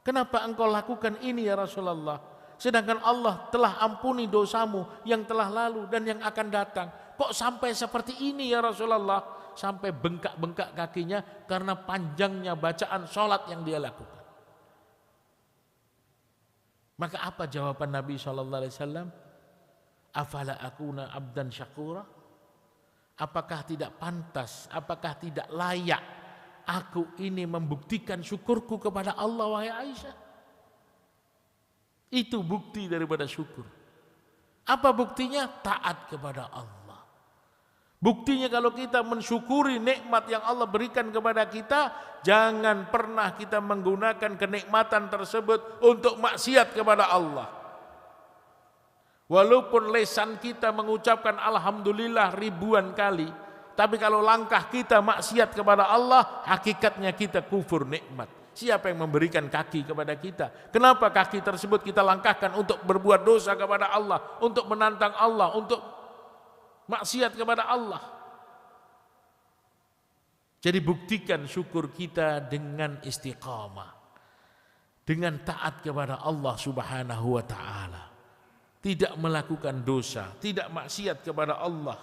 [SPEAKER 1] Kenapa engkau lakukan ini ya Rasulullah? Sedangkan Allah telah ampuni dosamu yang telah lalu dan yang akan datang. Kok sampai seperti ini ya Rasulullah? Sampai bengkak-bengkak kakinya karena panjangnya bacaan sholat yang dia lakukan. Maka apa jawaban Nabi SAW? Afala akuna abdan syakura? Apakah tidak pantas, apakah tidak layak aku ini membuktikan syukurku kepada Allah, wahai Aisyah? Itu bukti daripada syukur. Apa buktinya? Taat kepada Allah. Buktinya kalau kita mensyukuri nikmat yang Allah berikan kepada kita, jangan pernah kita menggunakan kenikmatan tersebut untuk maksiat kepada Allah. Walaupun lisan kita mengucapkan alhamdulillah ribuan kali, tapi kalau langkah kita maksiat kepada Allah, hakikatnya kita kufur nikmat. Siapa yang memberikan kaki kepada kita? Kenapa kaki tersebut kita langkahkan untuk berbuat dosa kepada Allah, untuk menantang Allah, untuk maksiat kepada Allah? Jadi buktikan syukur kita dengan istiqamah, dengan taat kepada Allah Subhanahu wa ta'ala, tidak melakukan dosa, tidak maksiat kepada Allah.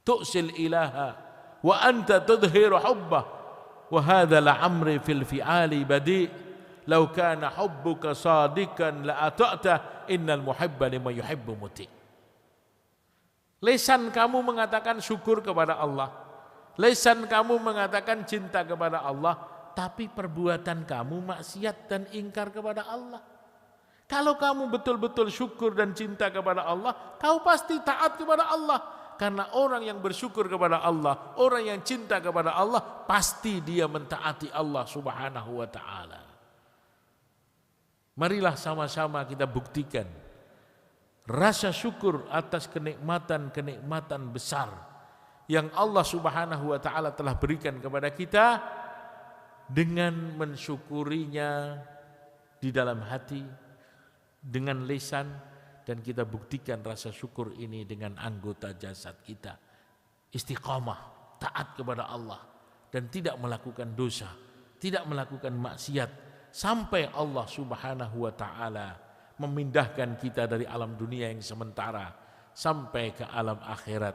[SPEAKER 1] Tu'sil ilaha wa anta tudhiru hubbah wa hadha la'amri fil fi'ali badi' law kana hubbuka sadikan la ata'ta innal muhibba liman yuhibbu muti'. Lisan kamu mengatakan syukur kepada Allah, lisan kamu mengatakan cinta kepada Allah, tapi perbuatan kamu maksiat dan ingkar kepada Allah. Kalau kamu betul-betul syukur dan cinta kepada Allah, kau pasti taat kepada Allah. Karena orang yang bersyukur kepada Allah, orang yang cinta kepada Allah, pasti dia mentaati Allah Subhanahu wa ta'ala. Marilah sama-sama kita buktikan rasa syukur atas kenikmatan-kenikmatan besar yang Allah Subhanahu wa ta'ala telah berikan kepada kita, dengan mensyukurinya di dalam hati, dengan lisan, dan kita buktikan rasa syukur ini dengan anggota jasad kita. Istiqamah, taat kepada Allah, dan tidak melakukan dosa, tidak melakukan maksiat, sampai Allah Subhanahu wa ta'ala memindahkan kita dari alam dunia yang sementara sampai ke alam akhirat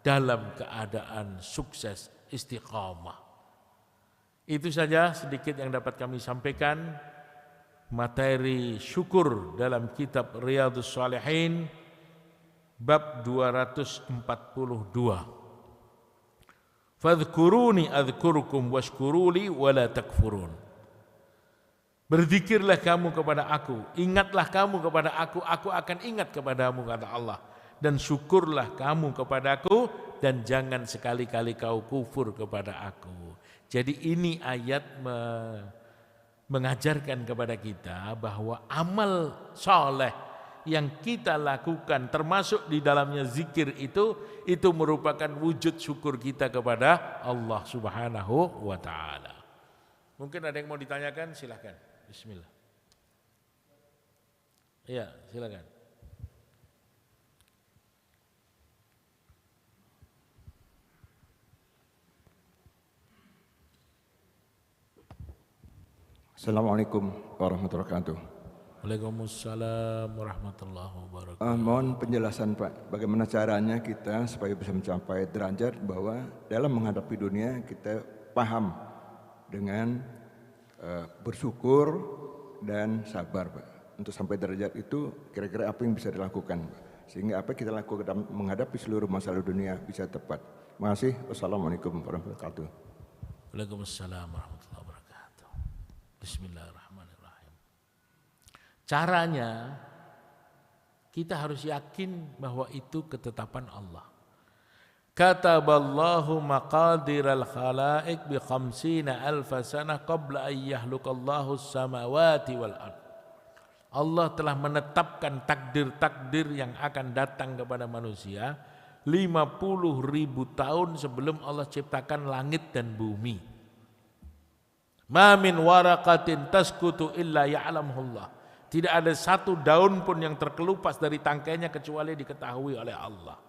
[SPEAKER 1] dalam keadaan sukses, istiqamah. Itu saja sedikit yang dapat kami sampaikan. Materi syukur dalam kitab Riyadhus Shalihin bab 242. Fadhkuruni adhkurukum washkuruli wala takfurun. Berzikirlah kamu kepada aku, ingatlah kamu kepada aku akan ingat kepadamu, kata Allah. Dan syukurlah kamu kepadaku, dan jangan sekali-kali kau kufur kepada aku. Jadi ini ayat mengajarkan kepada kita bahwa amal soleh yang kita lakukan, termasuk di dalamnya zikir itu merupakan wujud syukur kita kepada Allah Subhanahu wa ta'ala. Mungkin ada yang mau ditanyakan, silakan. Bismillah. Iya, silakan.
[SPEAKER 2] Assalamualaikum warahmatullahi wabarakatuh.
[SPEAKER 1] Waalaikumsalam warahmatullahi wabarakatuh.
[SPEAKER 2] Mohon penjelasan Pak, bagaimana caranya kita supaya bisa mencapai derajat bahwa dalam menghadapi dunia kita paham dengan bersyukur dan sabar Pak. Untuk sampai derajat itu kira-kira apa yang bisa dilakukan Pak? Sehingga apa kita lakukan dalam menghadapi seluruh masalah dunia bisa tepat. Terima kasih. Wassalamualaikum warahmatullahi wabarakatuh.
[SPEAKER 1] Waalaikumsalam warahmatullahi wabarakatuh. Bismillahirrahmanirrahim. Caranya kita harus yakin bahwa itu ketetapan Allah. Kataballahu maqadiral khalaiq bi 50,000 sanah qabla an yakhluqallahu as-samawati wal ard. Allah telah menetapkan takdir-takdir yang akan datang kepada manusia 50.000 tahun sebelum Allah ciptakan langit dan bumi. Ma min waraqatin tasqutu illa ya'lamuhullah. Tidak ada satu daun pun yang terkelupas dari tangkainya kecuali diketahui oleh Allah.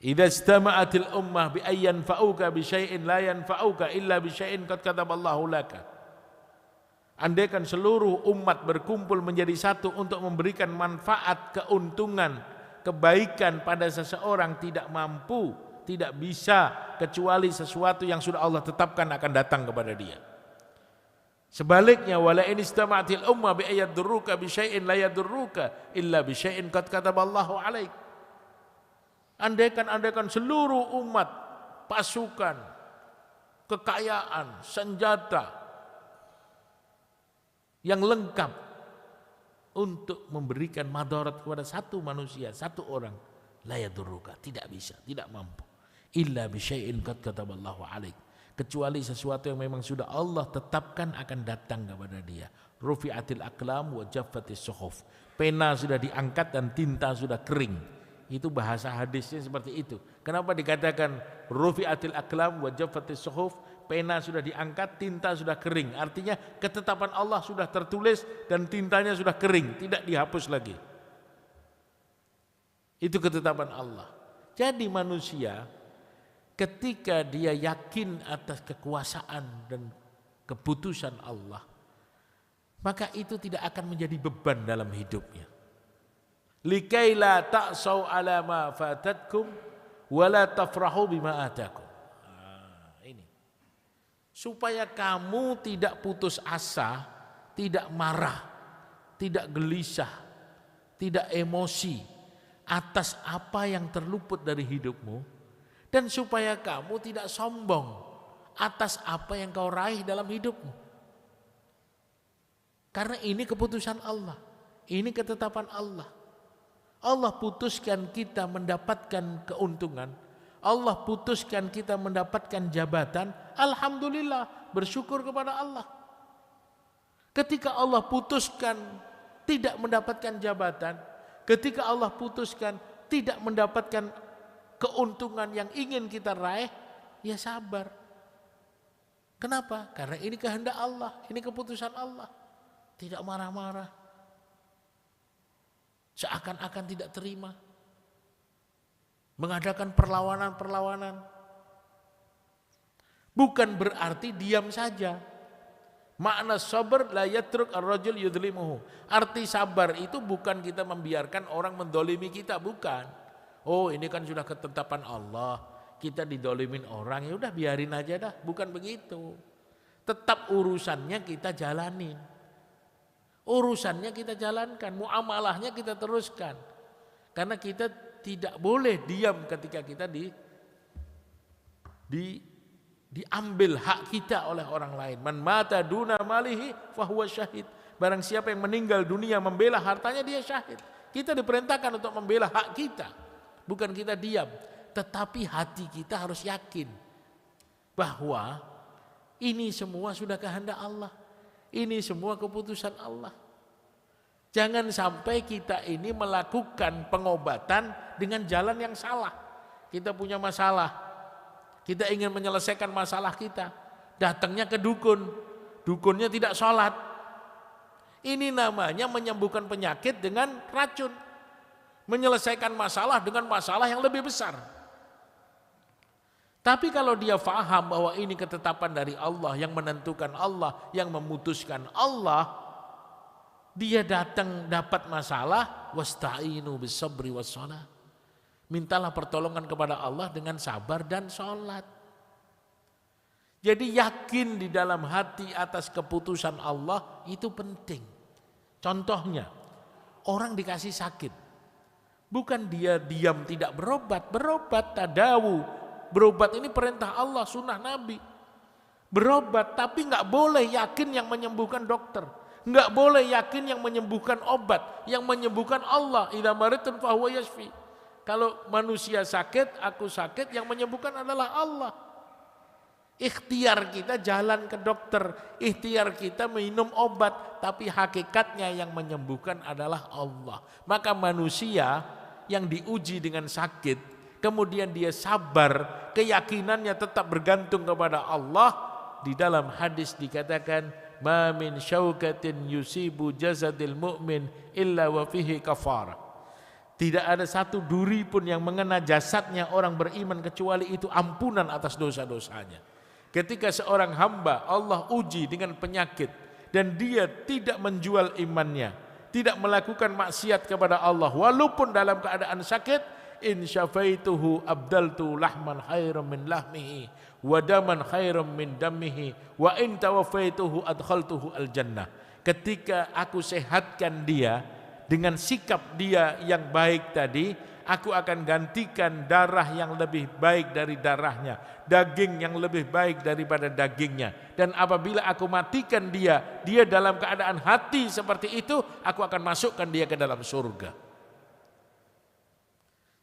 [SPEAKER 1] Idza istama'atil ummah bi ayyan fa'uka bi syai'in la yanfa'uka illa bi syai'in qad kataballahu laka. Andaikan seluruh umat berkumpul menjadi satu untuk memberikan manfaat, keuntungan, kebaikan pada seseorang, tidak mampu, tidak bisa kecuali sesuatu yang sudah Allah tetapkan akan datang kepada dia. Sebaliknya, wala in istama'atil ummah bi ayyadurruka bi syai'in la yadurruka illa bi syai'in qad kataballahu alaik. Andaikan seluruh umat, pasukan, kekayaan, senjata yang lengkap untuk memberikan madarat kepada satu manusia, satu orang, la yadurruka, tidak bisa, tidak mampu. Illa bi syai'in qad kataballahu alaik, kecuali sesuatu yang memang sudah Allah tetapkan akan datang kepada dia. Rufi'atil aqlam wa jaffatis suhuf, pena sudah diangkat dan tinta sudah kering. Itu bahasa hadisnya seperti itu. Kenapa dikatakan rufi'atil aqlam wa jaffatis suhuf, pena sudah diangkat, tinta sudah kering. Artinya ketetapan Allah sudah tertulis dan tintanya sudah kering, tidak dihapus lagi. Itu ketetapan Allah. Jadi manusia ketika dia yakin atas kekuasaan dan keputusan Allah, maka itu tidak akan menjadi beban dalam hidupnya. Likai la ta'sau ala ma fatatkum wa la tafrahu bima atakum. Ini supaya kamu tidak putus asa, tidak marah, tidak gelisah, tidak emosi atas apa yang terluput dari hidupmu, dan supaya kamu tidak sombong atas apa yang kau raih dalam hidupmu. Karena ini keputusan Allah, ini ketetapan Allah. Allah putuskan kita mendapatkan keuntungan, Allah putuskan kita mendapatkan jabatan, alhamdulillah, bersyukur kepada Allah. Ketika Allah putuskan tidak mendapatkan jabatan, ketika Allah putuskan tidak mendapatkan keuntungan yang ingin kita raih, ya sabar. Kenapa? Karena ini kehendak Allah, ini keputusan Allah. Tidak marah-marah, seakan-akan tidak terima, mengadakan perlawanan-perlawanan. Bukan berarti diam saja. Makna sabar la yatruk ar-rajul yudlimuhu. Arti sabar itu bukan kita membiarkan orang mendolimi kita, bukan. Oh, ini kan sudah ketetapan Allah, kita didolimin orang, ya udah biarin aja dah. Bukan begitu. Tetap urusannya kita jalanin. Urusannya kita jalankan, muamalahnya kita teruskan. Karena kita tidak boleh diam ketika kita diambil hak kita oleh orang lain. Man mata duna malihi fahuwa syahid. Barang siapa yang meninggal dunia membela hartanya, dia syahid. Kita diperintahkan untuk membela hak kita, bukan kita diam. Tetapi hati kita harus yakin bahwa ini semua sudah kehendak Allah. Ini semua keputusan Allah. Jangan sampai kita ini melakukan pengobatan dengan jalan yang salah. Kita punya masalah, kita ingin menyelesaikan masalah kita, datangnya ke dukun, dukunnya tidak sholat. Ini namanya menyembuhkan penyakit dengan racun, menyelesaikan masalah dengan masalah yang lebih besar. Tapi kalau dia faham bahwa ini ketetapan dari Allah, yang menentukan Allah, yang memutuskan Allah, dia datang dapat masalah, wasta'inu bisabri wasshalah. Mintalah pertolongan kepada Allah dengan sabar dan sholat. Jadi yakin di dalam hati atas keputusan Allah itu penting. Contohnya, orang dikasih sakit, bukan dia diam tidak berobat, berobat tadawu. Berobat ini perintah Allah, sunnah Nabi. Berobat, tapi nggak boleh yakin yang menyembuhkan dokter, nggak boleh yakin yang menyembuhkan obat, yang menyembuhkan Allah. Idza maridtu fahuwa yashfi. Kalau manusia sakit, aku sakit, yang menyembuhkan adalah Allah. Ikhtiar kita jalan ke dokter, ikhtiar kita minum obat, tapi hakikatnya yang menyembuhkan adalah Allah. Maka manusia yang diuji dengan sakit, kemudian dia sabar, keyakinannya tetap bergantung kepada Allah, di dalam hadis dikatakan, ma min syaukatin yusibu jasadil mu'min illa wa fihi kafarah. Tidak ada satu duri pun yang mengena jasadnya orang beriman kecuali itu ampunan atas dosa-dosanya. Ketika seorang hamba Allah uji dengan penyakit dan dia tidak menjual imannya, tidak melakukan maksiat kepada Allah walaupun dalam keadaan sakit, in syafaituhu abdaltu lahman khairan min lahmihi wa daman khairan min damihi wa in tawafaituhu adkhaltuhu al-jannah. Ketika aku sehatkan dia dengan sikap dia yang baik tadi, aku akan gantikan darah yang lebih baik dari darahnya, daging yang lebih baik daripada dagingnya. Dan apabila aku matikan dia dalam keadaan hati seperti itu, aku akan masukkan dia ke dalam surga.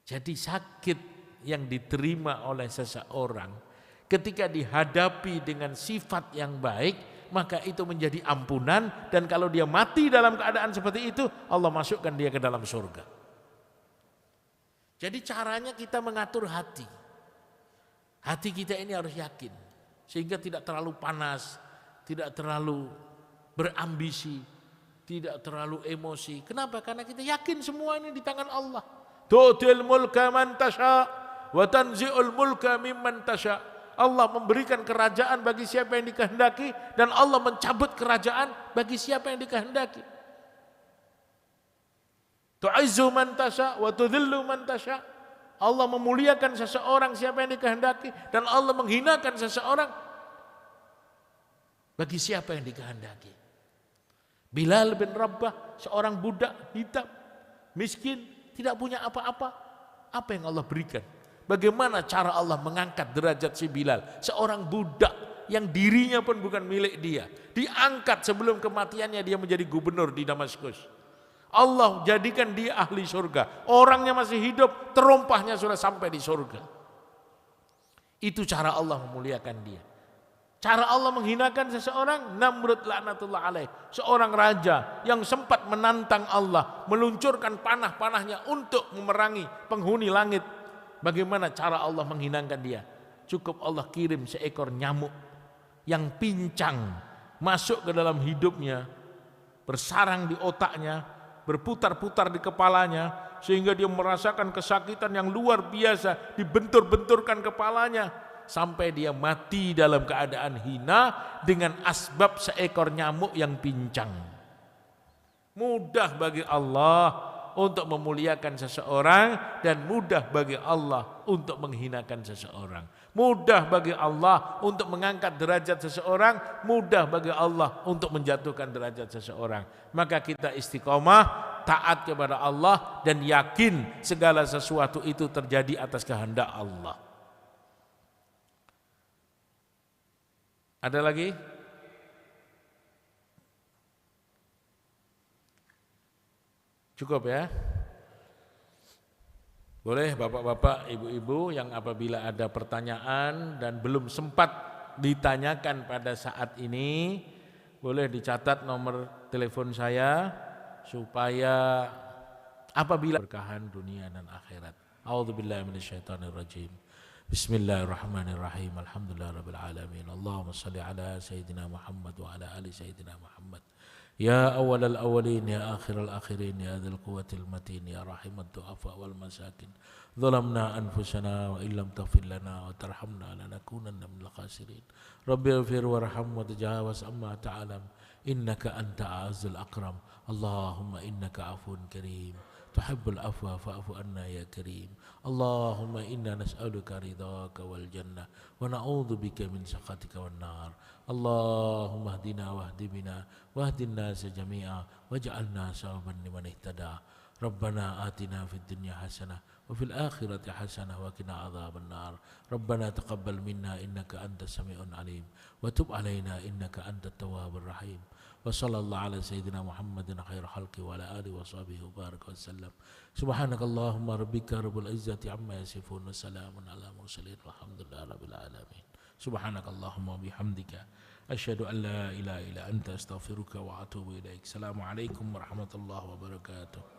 [SPEAKER 1] Jadi sakit yang diterima oleh seseorang ketika dihadapi dengan sifat yang baik, maka itu menjadi ampunan. Dan kalau dia mati dalam keadaan seperti itu, Allah masukkan dia ke dalam surga. Jadi caranya kita mengatur hati. Hati kita ini harus yakin, sehingga tidak terlalu panas, tidak terlalu berambisi, tidak terlalu emosi. Kenapa? Karena kita yakin semua ini di tangan Allah. Tu'til mulka man tasha wa tanzi'ul mulka mimman tasha. Allah memberikan kerajaan bagi siapa yang dikehendaki, dan Allah mencabut kerajaan bagi siapa yang dikehendaki. Tu'izzu man tasha wa tudhillu man tasha. Allah memuliakan seseorang siapa yang dikehendaki, dan Allah menghinakan seseorang bagi siapa yang dikehendaki. Bilal bin Rabah, seorang budak hitam, miskin, tidak punya apa-apa. Apa yang Allah berikan? Bagaimana cara Allah mengangkat derajat si Bilal, seorang budak yang dirinya pun bukan milik dia, diangkat sebelum kematiannya dia menjadi gubernur di Damaskus. Allah jadikan dia ahli surga. Orangnya masih hidup, terompahnya sudah sampai di surga. Itu cara Allah memuliakan dia. Cara Allah menghinakan seseorang, Namrud laknatullah alaih, seorang raja yang sempat menantang Allah, meluncurkan panah-panahnya untuk memerangi penghuni langit. Bagaimana cara Allah menghinakan dia? Cukup Allah kirim seekor nyamuk yang pincang masuk ke dalam hidupnya, bersarang di otaknya, berputar-putar di kepalanya, sehingga dia merasakan kesakitan yang luar biasa, dibentur-benturkan kepalanya, sampai dia mati dalam keadaan hina dengan asbab seekor nyamuk yang pincang. Mudah bagi Allah untuk memuliakan seseorang, dan mudah bagi Allah untuk menghinakan seseorang. Mudah bagi Allah untuk mengangkat derajat seseorang, mudah bagi Allah untuk menjatuhkan derajat seseorang. Maka kita istiqomah, taat kepada Allah, dan yakin segala sesuatu itu terjadi atas kehendak Allah. Ada lagi? Cukup ya? Boleh bapak-bapak, ibu-ibu yang apabila ada pertanyaan dan belum sempat ditanyakan pada saat ini, boleh dicatat nomor telepon saya supaya apabila berkahan dunia dan akhirat. A'udzubillahi minasyaitonirrajim. Bismillahirrahmanirrahim. Alhamdulillahirabbil alamin. Allahumma shalli ala sayyidina Muhammad wa ala ali sayyidina Muhammad. Ya awalal awalin, ya akhiral akhirin, ya dzal quwwatil matin, ya rahimat du'afa wal masakin. Zalamna anfusana wa illam taghfir lana wa tarhamna lanakunanna minal khasirin. Rabbi ighfir warham wa tajawaz amma ta'lam, innaka anta a'azzul akram. Allahumma innaka afuwun karim, tuhibbul afwa fa'fu anna ya karim. Allahumma inna nas'aluka ridhaka wal jannah wa na'udzubika min sakhatika wan nar. Allahumma hdina wahdi bina wahdin nasa jami'a waj'alna sawaban liman ihtada. Rabbana atina fid dunya hasanah wa fil akhirati hasanah wa qina adzaban nar. Rabbana taqabbal minna innaka antas samiul alim wa tub alaina innaka antat tawwabur rahim. Wa sallallahu ala sayyidina Muhammadin khairul khalqi wa ala alihi wa sahbihi wa baraka wasallam. Subhanakallahumma rabbika rabbil izzati amma yasifun wa salamun ala mursalin walhamdulillahi rabbil alamin. Subhanakallahumma wa bihamdika asyhadu an la ilaha illa anta astaghfiruka wa atubu ilaik. Assalamualaikum warahmatullahi wabarakatuh.